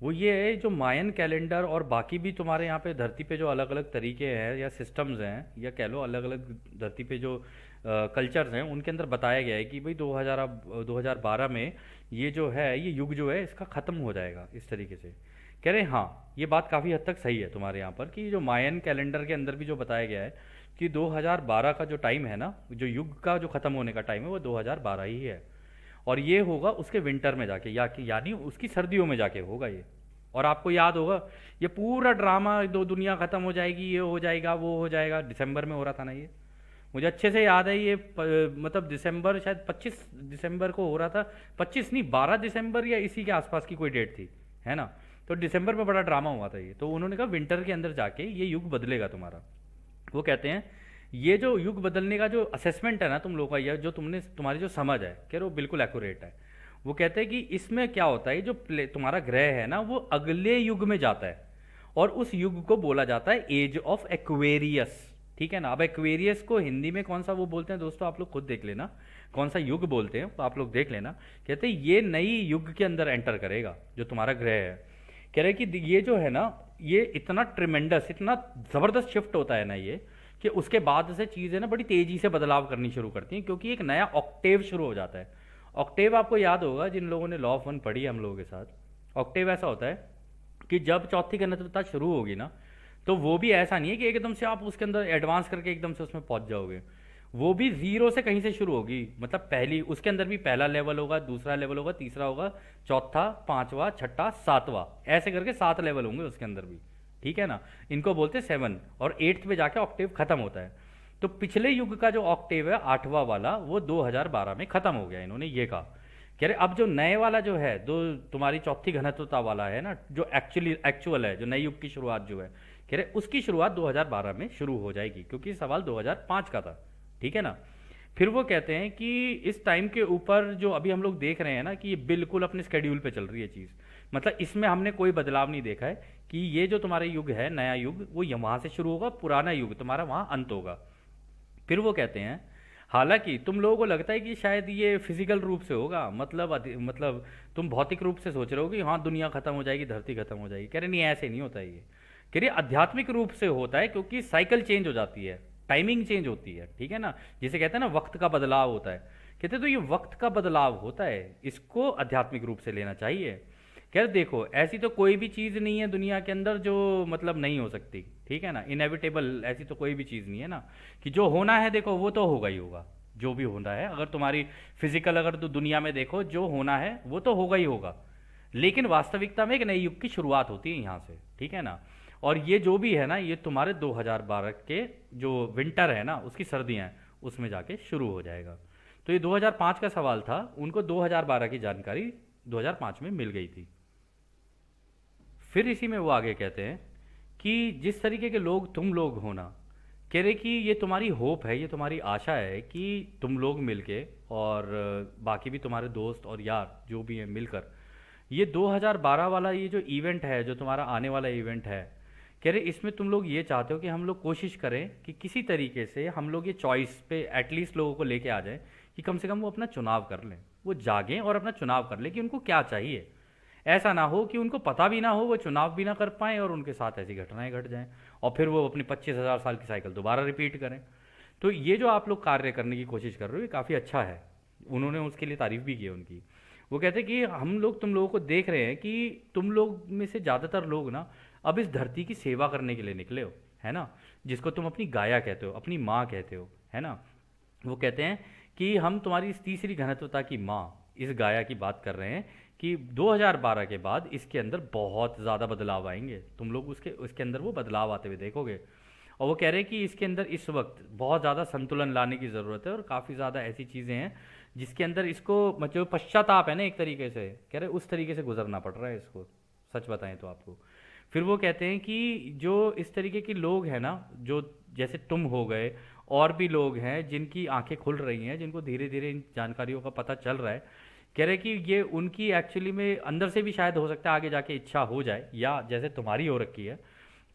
वो ये है, जो मायन कैलेंडर और बाकी भी तुम्हारे यहाँ पे धरती पे जो अलग अलग तरीके हैं या सिस्टम्स हैं, या कह लो अलग अलग धरती पे जो कल्चर्स हैं, उनके अंदर बताया गया है कि भाई 2012 में ये जो है, ये युग जो है इसका ख़त्म हो जाएगा इस तरीके से कह रहे हाँ, ये बात काफ़ी हद तक सही है तुम्हारे यहाँ पर कि जो मायन कैलेंडर के अंदर भी जो बताया गया है कि 2012 का जो टाइम है ना, जो युग का जो ख़त्म होने का टाइम है वो 2012 ही है। और ये होगा उसके विंटर में जाके, यानी उसकी सर्दियों में जाके होगा ये। और आपको याद होगा, ये पूरा ड्रामा, दो दुनिया ख़त्म हो जाएगी, ये हो जाएगा, वो हो जाएगा, दिसंबर में हो रहा था ना ये। मुझे अच्छे से याद है ये मतलब दिसंबर, शायद 25 दिसंबर को हो रहा था। 25 नहीं, 12 दिसंबर या इसी के आसपास की कोई डेट थी, है ना। तो दिसंबर में बड़ा ड्रामा हुआ था ये, तो उन्होंने कहा विंटर के अंदर जाके ये युग बदलेगा तुम्हारा। वो कहते हैं ये जो युग बदलने का जो असेसमेंट है ना तुम लोगों का, या जो तुमने तुम्हारी जो समझ है, कह रहे हो बिल्कुल एक्यूरेट है। वो कहते हैं कि इसमें क्या होता है, जो तुम्हारा ग्रह है ना वो अगले युग में जाता है, और उस युग को बोला जाता है एज ऑफ एक्वेरियस। ठीक है ना। अब एक्वेरियस को हिंदी में कौन सा वो बोलते हैं दोस्तों, आप लोग खुद देख लेना कौन सा युग बोलते हैं, तो आप लोग देख लेना। कहते हैं ये नई युग के अंदर एंटर करेगा जो तुम्हारा ग्रह है। कह रहे कि ये जो है ना, ये इतना ट्रिमेंडस, इतना ज़बरदस्त शिफ्ट होता है ना ये, कि उसके बाद से चीज़ें ना बड़ी तेज़ी से बदलाव करनी शुरू करती हैं, क्योंकि एक नया ऑक्टेव शुरू हो जाता है। ऑक्टेव आपको याद होगा जिन लोगों ने लॉ ऑफ वन पढ़ी है हम लोगों के साथ। ऑक्टेव ऐसा होता है कि जब चौथी घनत्वता शुरू होगी ना, तो वो भी ऐसा नहीं है कि एकदम से आप उसके अंदर एडवांस करके एकदम से उसमें पहुंच जाओगे। वो भी जीरो से कहीं से शुरू होगी, मतलब पहली, उसके अंदर भी पहला लेवल होगा, दूसरा लेवल होगा, तीसरा होगा, चौथा, पांचवा, छठा, सातवां, ऐसे करके 7 लेवल होंगे उसके अंदर भी। ठीक है ना। इनको बोलते हैं 7, और 8th पे जाके ऑक्टेव खत्म होता है। तो पिछले युग का जो ऑक्टेव है 8वां वाला, वो 2012 में खत्म हो गया, इन्होंने ये कहा। कह रहे अब जो नए वाला जो है, दो तुम्हारी चौथी घनत्वता वाला है ना, जो एक्चुअल है, जो नए युग की शुरुआत जो है, कह रहे उसकी शुरुआत 2012 में शुरू हो जाएगी, क्योंकि सवाल 2005 का था। ठीक है ना। फिर वो कहते हैं कि इस टाइम के ऊपर जो अभी हम लोग देख रहे हैं ना, कि ये बिल्कुल अपने स्केड्यूल पे चल रही है चीज़, मतलब इसमें हमने कोई बदलाव नहीं देखा है कि ये जो तुम्हारा युग है, नया युग, वो वहाँ से शुरू होगा, पुराना युग तुम्हारा वहाँ अंत होगा। फिर वो कहते हैं हालांकि तुम लोगों को लगता है कि शायद ये फिजिकल रूप से होगा, मतलब तुम भौतिक रूप से सोच रहे हो कि हाँ दुनिया खत्म हो जाएगी, धरती खत्म हो जाएगी। कह रहे नहीं, ऐसे नहीं होता ये। कह रहे आध्यात्मिक रूप से होता है, क्योंकि साइकिल चेंज हो जाती है, टाइमिंग चेंज होती है। ठीक है ना। जिसे कहते हैं ना वक्त का बदलाव होता है। कहते हैं तो ये वक्त का बदलाव होता है, इसको आध्यात्मिक रूप से लेना चाहिए। कह रहे देखो ऐसी तो कोई भी चीज़ नहीं है दुनिया के अंदर जो मतलब नहीं हो सकती। ठीक है ना। इनएविटेबल ऐसी तो कोई भी चीज़ नहीं है ना, कि जो होना है देखो वो तो होगा ही होगा। जो भी होना है, अगर तुम्हारी फिजिकल, अगर तो दुनिया में देखो, जो होना है वो तो होगा ही होगा। लेकिन वास्तविकता में एक नई युग की शुरुआत होती है यहाँ से। ठीक है ना। और ये जो भी है ना, ये तुम्हारे 2012 के जो विंटर है ना, उसकी सर्दियाँ हैं, उसमें जाके शुरू हो जाएगा। तो ये 2005 का सवाल था, उनको 2012 की जानकारी 2005 में मिल गई थी। फिर इसी में वो आगे कहते हैं कि जिस तरीके के लोग तुम लोग हो ना, कह रहे कि ये तुम्हारी होप है, ये तुम्हारी आशा है कि तुम लोग मिलके, और बाकी भी तुम्हारे दोस्त और यार जो भी हैं मिलकर, ये 2012 वाला ये जो इवेंट है, जो तुम्हारा आने वाला इवेंट है, कह रहे इसमें तुम लोग ये चाहते हो कि हम लोग कोशिश करें कि किसी तरीके से हम लोग ये चॉइस पे एटलीस्ट लोगों को लेके आ जाए, कि कम से कम वो अपना चुनाव कर लें, वो जागें और अपना चुनाव कर लें कि उनको क्या चाहिए। ऐसा ना हो कि उनको पता भी ना हो, वो चुनाव भी ना कर पाएँ, और उनके साथ ऐसी घटनाएं घट जाएं, और फिर वो अपनी 25,000 साल की साइकिल दोबारा रिपीट करें। तो ये जो आप लोग कार्य करने की कोशिश कर रहे हो, ये काफ़ी अच्छा है। उन्होंने उसके लिए तारीफ भी की है उनकी। वो कहते हैं कि हम लोग तुम लोगों को देख रहे हैं कि तुम लोग में से ज़्यादातर लोग ना अब इस धरती की सेवा करने के लिए निकले हो, है ना। जिसको तुम अपनी गाया कहते हो, अपनी माँ कहते हो, है ना। वो कहते हैं कि हम तुम्हारी इस तीसरी घनत्वता की माँ, इस गाया की बात कर रहे हैं, कि 2012 के बाद इसके अंदर बहुत ज़्यादा बदलाव आएंगे, तुम लोग उसके उसके अंदर वो बदलाव आते हुए देखोगे। और वो कह रहे हैं कि इसके अंदर इस वक्त बहुत ज़्यादा संतुलन लाने की ज़रूरत है, और काफ़ी ज़्यादा ऐसी चीज़ें हैं जिसके अंदर इसको मतलब पश्चाताप है ना एक तरीके से, कह रहे उस तरीके से गुजरना पड़ रहा है इसको, सच बताएं तो आपको। फिर वो कहते हैं कि जो इस तरीके के लोग हैं ना, जो जैसे तुम हो गए, और भी लोग हैं जिनकी आंखें खुल रही हैं, जिनको धीरे धीरे इन जानकारियों का पता चल रहा है, कह रहे कि ये उनकी एक्चुअली में अंदर से भी शायद हो सकता है आगे जाके इच्छा हो जाए, या जैसे तुम्हारी हो रखी है,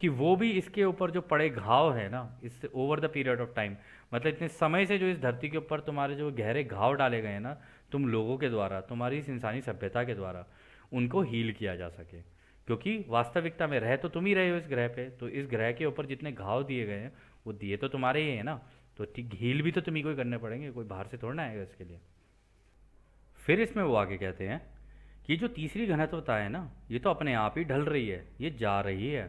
कि वो भी इसके ऊपर जो पड़े घाव है ना, इस over the period of time, मतलब इतने समय से जो इस धरती के ऊपर तुम्हारे जो गहरे घाव डाले गए हैं ना, तुम लोगों के द्वारा, तुम्हारी इस इंसानी सभ्यता के द्वारा, उनको हील किया जा सके। क्योंकि वास्तविकता में रह तो तुम ही रहे हो इस ग्रह पे, तो इस ग्रह के ऊपर जितने घाव दिए गए हैं वो दिए तो तुम्हारे ही हैं ना, तो ठीक हील भी तो तुम्ही को ही करने पड़ेंगे, कोई बाहर से थोड़ा ना आएगा इसके लिए। फिर इसमें वो आगे कहते हैं कि जो तीसरी घनत्वता है ना, ये तो अपने आप ही ढल रही है, ये जा रही है।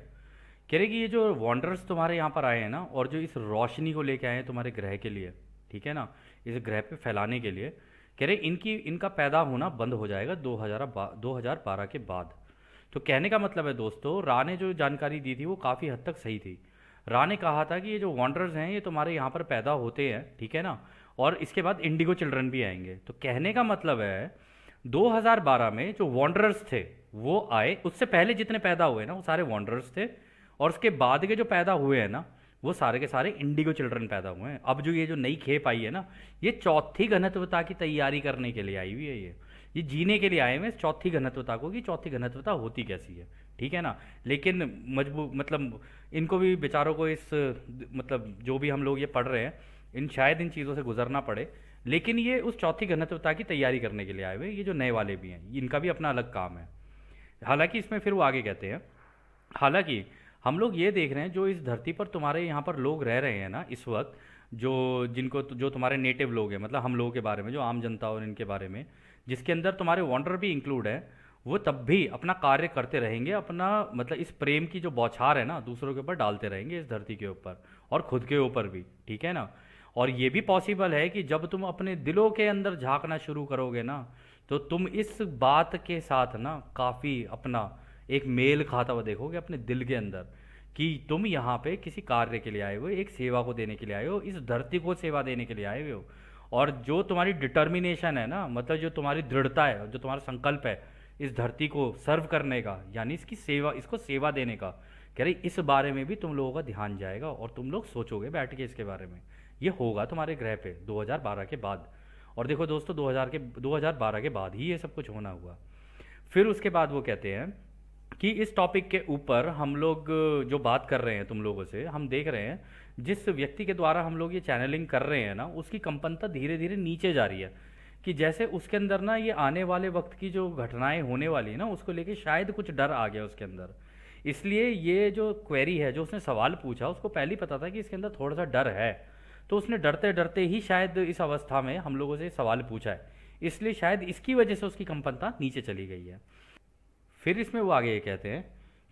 कह रहे कि ये जो वॉन्डर्स तुम्हारे यहाँ पर आए हैं ना, और जो इस रोशनी को लेके आए हैं तुम्हारे ग्रह के लिए, ठीक है ना, इस ग्रह पे फैलाने के लिए, कह रहे इनका पैदा होना बंद हो जाएगा 2012 के बाद। तो कहने का मतलब है दोस्तों, रा ने जो जानकारी दी थी वो काफ़ी हद तक सही थी। रा ने कहा था कि ये जो वॉन्डर्स हैं ये तुम्हारे यहाँ पर पैदा होते हैं, ठीक है ना, और इसके बाद इंडिगो चिल्ड्रन भी आएंगे। तो कहने का मतलब है 2012 में जो वॉन्डरर्स थे वो आए, उससे पहले जितने पैदा हुए ना वो सारे वॉन्डरर्स थे, और उसके बाद के जो पैदा हुए हैं ना वो सारे के सारे इंडिगो चिल्ड्रन पैदा हुए हैं। अब जो ये जो नई खेप आई है ना, ये चौथी घनत्वता की तैयारी करने के लिए आई हुई है। ये जीने के लिए आए हुए हैं इस चौथी घनत्वता को, कि चौथी घनत्वता होती कैसी है, ठीक है ना। लेकिन मतलब इनको भी बेचारों को इस मतलब जो भी हम लोग ये पढ़ रहे हैं, शायद इन चीज़ों से गुजरना पड़े, लेकिन ये उस चौथी घनत्वता की तैयारी करने के लिए आए हुए हैं। ये जो नए वाले भी हैं इनका भी अपना अलग काम है। हालांकि इसमें फिर वो आगे कहते हैं, हालांकि हम लोग ये देख रहे हैं जो इस धरती पर तुम्हारे यहाँ पर लोग रह रहे हैं ना इस वक्त, जो जिनको जो तुम्हारे नेटिव लोग हैं, मतलब हम लोगों के बारे में, जो आम जनता और इनके बारे में, जिसके अंदर तुम्हारे वॉन्डर भी इंक्लूड है, वो तब भी अपना कार्य करते रहेंगे, अपना मतलब इस प्रेम की जो बौछार है ना दूसरों के ऊपर डालते रहेंगे, इस धरती के ऊपर और खुद के ऊपर भी, ठीक है ना। और ये भी पॉसिबल है कि जब तुम अपने दिलों के अंदर झांकना शुरू करोगे ना, तो तुम इस बात के साथ ना काफ़ी अपना एक मेल खाता हुआ देखोगे अपने दिल के अंदर, कि तुम यहाँ पे किसी कार्य के लिए आए हो, एक सेवा को देने के लिए आए हो, इस धरती को सेवा देने के लिए आए हो। और जो तुम्हारी डिटर्मिनेशन है ना, मतलब जो तुम्हारी दृढ़ता है, जो तुम्हारा संकल्प है इस धरती को सर्व करने का, यानी इसकी सेवा, इसको सेवा देने का, कह रही इस बारे में भी तुम लोगों का ध्यान जाएगा और तुम लोग सोचोगे बैठ के इसके बारे में। ये होगा तुम्हारे ग्रह पे 2012 के बाद। और देखो दोस्तों, 2012 के बाद ही ये सब कुछ होना हुआ। फिर उसके बाद वो कहते हैं कि इस टॉपिक के ऊपर हम लोग जो बात कर रहे हैं तुम लोगों से, हम देख रहे हैं जिस व्यक्ति के द्वारा हम लोग ये चैनलिंग कर रहे हैं ना, उसकी कंपनता धीरे धीरे नीचे जा रही है, कि जैसे उसके अंदर ना ये आने वाले वक्त की जो घटनाएं होने वाली है ना उसको लेके शायद कुछ डर आ गया उसके अंदर। इसलिए ये जो क्वेरी है, जो उसने सवाल पूछा, उसको पहले ही पता था कि इसके अंदर थोड़ा सा डर है, तो उसने डरते डरते ही शायद इस अवस्था में हम लोगों से सवाल पूछा है, इसलिए शायद इसकी वजह से उसकी कंपनता नीचे चली गई है। फिर इसमें वो आगे ये कहते हैं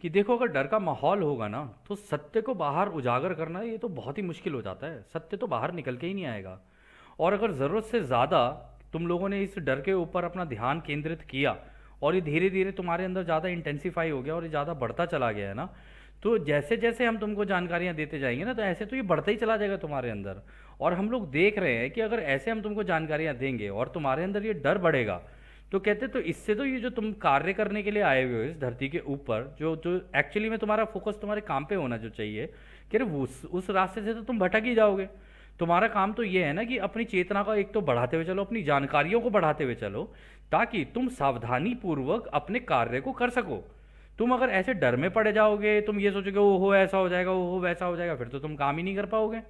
कि देखो, अगर डर का माहौल होगा ना तो सत्य को बाहर उजागर करना ये तो बहुत ही मुश्किल हो जाता है, सत्य तो बाहर निकल के ही नहीं आएगा। और अगर ज़रूरत से ज़्यादा तुम लोगों ने इस डर के ऊपर अपना ध्यान केंद्रित किया और ये धीरे धीरे तुम्हारे अंदर ज़्यादा इंटेंसिफाई हो गया और ये ज़्यादा बढ़ता चला गया है ना, तो जैसे जैसे हम तुमको जानकारियाँ देते जाएंगे ना, तो ऐसे तो ये बढ़ता ही चला जाएगा तुम्हारे अंदर। और हम लोग देख रहे हैं कि अगर ऐसे हम तुमको जानकारियाँ देंगे और तुम्हारे अंदर ये डर बढ़ेगा, तो कहते तो इससे तो ये जो तुम कार्य करने के लिए आए हुए हो इस धरती के ऊपर, जो जो एक्चुअली में तुम्हारा फोकस तुम्हारे काम पे होना जो चाहिए, कह रहे उस रास्ते से तो तुम भटक ही जाओगे। तुम्हारा काम तो ये है ना कि अपनी चेतना का एक तो बढ़ाते हुए चलो, अपनी जानकारियों को बढ़ाते हुए चलो, ताकि तुम सावधानी पूर्वक अपने कार्य को कर सको। तुम अगर ऐसे डर में पड़े जाओगे, तुम ये सोचोगे ओहो ऐसा हो जाएगा, ओहो वैसा हो जाएगा, फिर तो तुम काम ही नहीं कर पाओगे।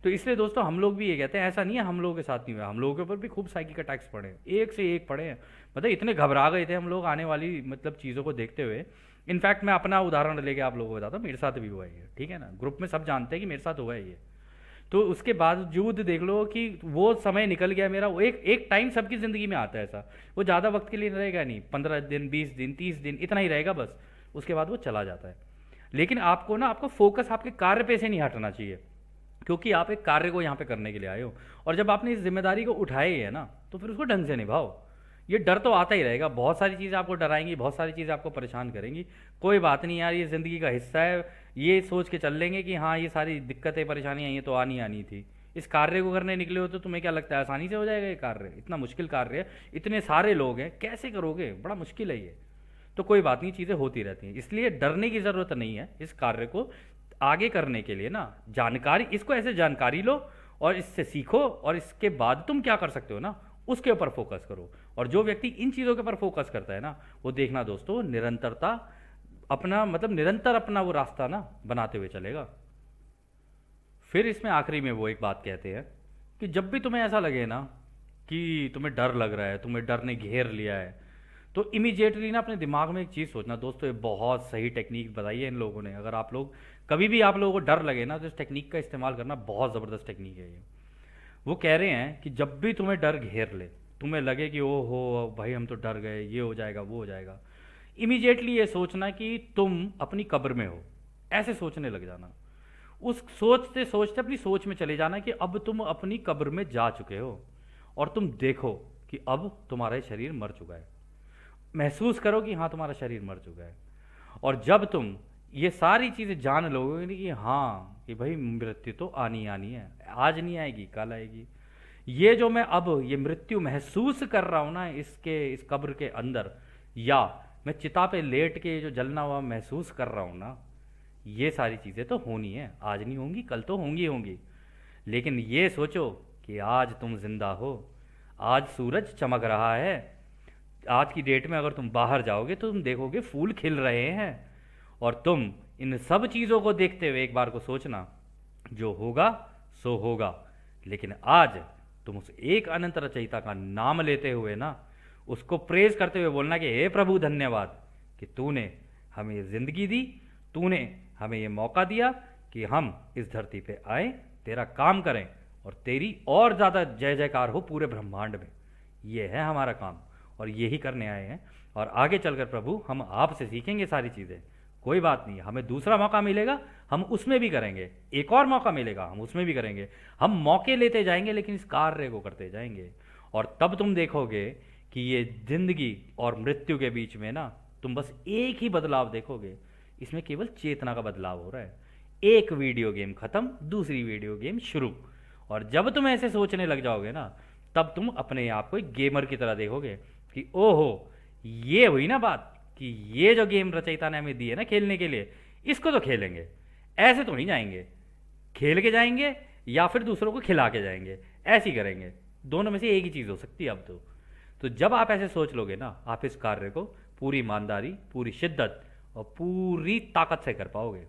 तो इसलिए दोस्तों हम लोग भी ये कहते हैं, ऐसा नहीं है हम लोगों के साथ नहीं हुआ, हम लोगों के ऊपर भी खूब साइकिक अटैक्स पड़े हैं, एक से एक पड़े हैं। मतलब इतने घबरा गए थे हम लोग आने वाली मतलब चीज़ों को देखते हुए। इनफैक्ट मैं अपना उदाहरण लेके आप लोगों को बताता हूँ, मेरे साथ भी हुआ है ये, ठीक है ना, ग्रुप में सब जानते हैं कि मेरे साथ हुआ है ये। तो उसके बावजूद देख लो कि वो समय निकल गया मेरा। वो एक एक टाइम सबकी ज़िंदगी में आता है ऐसा, वो ज़्यादा वक्त के लिए रहेगा नहीं, 15 दिन 20 दिन 30 दिन इतना ही रहेगा बस, उसके बाद वो चला जाता है। लेकिन आपको ना, आपका फोकस आपके कार्य पे से नहीं हटना चाहिए, क्योंकि आप एक कार्य को यहाँ पे करने के लिए आए हो। और जब आपने इस जिम्मेदारी को उठाई है ना, तो फिर उसको ढंग से निभाओ। ये डर तो आता ही रहेगा, बहुत सारी चीज़ें आपको डराएंगी, बहुत सारी चीज़ें आपको परेशान करेंगी। कोई बात नहीं यार, ये ज़िंदगी का हिस्सा है, ये सोच के चल लेंगे कि हाँ ये सारी दिक्कतें परेशानियाँ ये तो आनी आनी थी। इस कार्य को करने निकले हो तो तुम्हें क्या लगता है आसानी से हो जाएगा ये कार्य? इतना मुश्किल कार्य है, इतने सारे लोग हैं, कैसे करोगे? बड़ा मुश्किल है ये। तो कोई बात नहीं, चीज़ें होती रहती हैं, इसलिए डरने की ज़रूरत नहीं है। इस कार्य को आगे करने के लिए ना, जानकारी, इसको ऐसे जानकारी लो और इससे सीखो, और इसके बाद तुम क्या कर सकते हो ना उसके ऊपर फोकस करो। और जो व्यक्ति इन चीज़ों के ऊपर फोकस करता है ना, वो देखना दोस्तों निरंतरता अपना मतलब निरंतर अपना वो रास्ता ना बनाते हुए चलेगा। फिर इसमें आखिरी में वो एक बात कहते हैं कि जब भी तुम्हें ऐसा लगे ना कि तुम्हें डर लग रहा है, तुम्हें डर ने घेर लिया है, तो इमीडिएटली ना अपने दिमाग में एक चीज़ सोचना। दोस्तों ये बहुत सही टेक्निक बताई है इन लोगों ने, अगर आप लोग कभी भी आप लोगों को डर लगे ना, तो इस टेक्निक का इस्तेमाल करना, बहुत ज़बरदस्त टेक्निक है ये। वो कह रहे हैं कि जब भी तुम्हें डर घेर ले, तुम्हें लगे कि ओ हो भाई हम तो डर गए, ये हो जाएगा वो हो जाएगा, इमीडिएटली ये सोचना कि तुम अपनी कब्र में हो, ऐसे सोचने लग जाना। उस सोचते सोचते अपनी सोच में चले जाना कि अब तुम अपनी कब्र में जा चुके हो और तुम देखो कि अब तुम्हारा ये शरीर मर चुका है। महसूस करो कि हाँ तुम्हारा शरीर मर चुका है। और जब तुम ये सारी चीज़ें जान लोगे कि हाँ कि भाई मृत्यु तो आनी आनी है, आज नहीं आएगी कल आएगी, ये जो मैं अब ये मृत्यु महसूस कर रहा हूँ ना इसके इस कब्र के अंदर, या मैं चिता पे लेट के जो जलना हुआ महसूस कर रहा हूँ ना, ये सारी चीज़ें तो होनी है, आज नहीं होंगी कल तो होंगी होंगी। लेकिन ये सोचो कि आज तुम जिंदा हो, आज सूरज चमक रहा है, आज की डेट में अगर तुम बाहर जाओगे तो तुम देखोगे फूल खिल रहे हैं। और तुम इन सब चीज़ों को देखते हुए एक बार को सोचना, जो होगा सो होगा, लेकिन आज तुम उस एक अनंत रचयिता का नाम लेते हुए ना, उसको प्रेज करते हुए बोलना कि हे प्रभु धन्यवाद कि तूने हमें ये ज़िंदगी दी, तूने हमें ये मौका दिया कि हम इस धरती पे आए, तेरा काम करें और तेरी और ज़्यादा जय जयकार हो पूरे ब्रह्मांड में। ये है हमारा काम और यही करने आए हैं। और आगे चलकर प्रभु हम आपसे सीखेंगे सारी चीज़ें। कोई बात नहीं, हमें दूसरा मौका मिलेगा हम उसमें भी करेंगे, एक और मौका मिलेगा हम उसमें भी करेंगे। हम मौके लेते जाएंगे लेकिन इस कार्य को करते जाएंगे। और तब तुम देखोगे कि ये जिंदगी और मृत्यु के बीच में ना तुम बस एक ही बदलाव देखोगे, इसमें केवल चेतना का बदलाव हो रहा है। एक वीडियो गेम खत्म, दूसरी वीडियो गेम शुरू। और जब तुम ऐसे सोचने लग जाओगे ना, तब तुम अपने आप को एक गेमर की तरह देखोगे कि ओहो ये हुई ना बात, कि ये जो गेम रचयिता ने हमें दी है ना खेलने के लिए, इसको तो खेलेंगे, ऐसे तो नहीं जाएंगे, खेल के जाएंगे या फिर दूसरों को खिला के जाएंगे, ऐसे ही करेंगे। दोनों में से एक ही चीज़ हो सकती है अब तो जब आप ऐसे सोच लोगे ना, आप इस कार्य को पूरी ईमानदारी, पूरी शिद्दत और पूरी ताकत से कर पाओगे।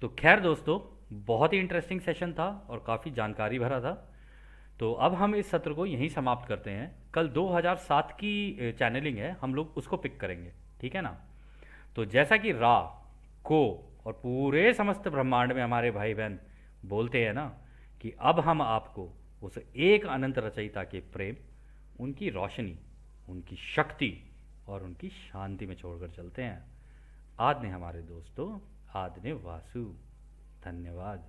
तो खैर दोस्तों, बहुत ही इंटरेस्टिंग सेशन था और काफ़ी जानकारी भरा था। तो अब हम इस सत्र को यहीं समाप्त करते हैं। कल 2007 की चैनलिंग है, हम लोग उसको पिक करेंगे, ठीक है ना। तो जैसा कि रा को और पूरे समस्त ब्रह्मांड में हमारे भाई बहन बोलते हैं ना कि अब हम आपको उस एक अनंत रचयिता के प्रेम, उनकी रोशनी, उनकी शक्ति और उनकी शांति में छोड़कर चलते हैं। आदि ने हमारे दोस्तों, आदि ने वासु। धन्यवाद।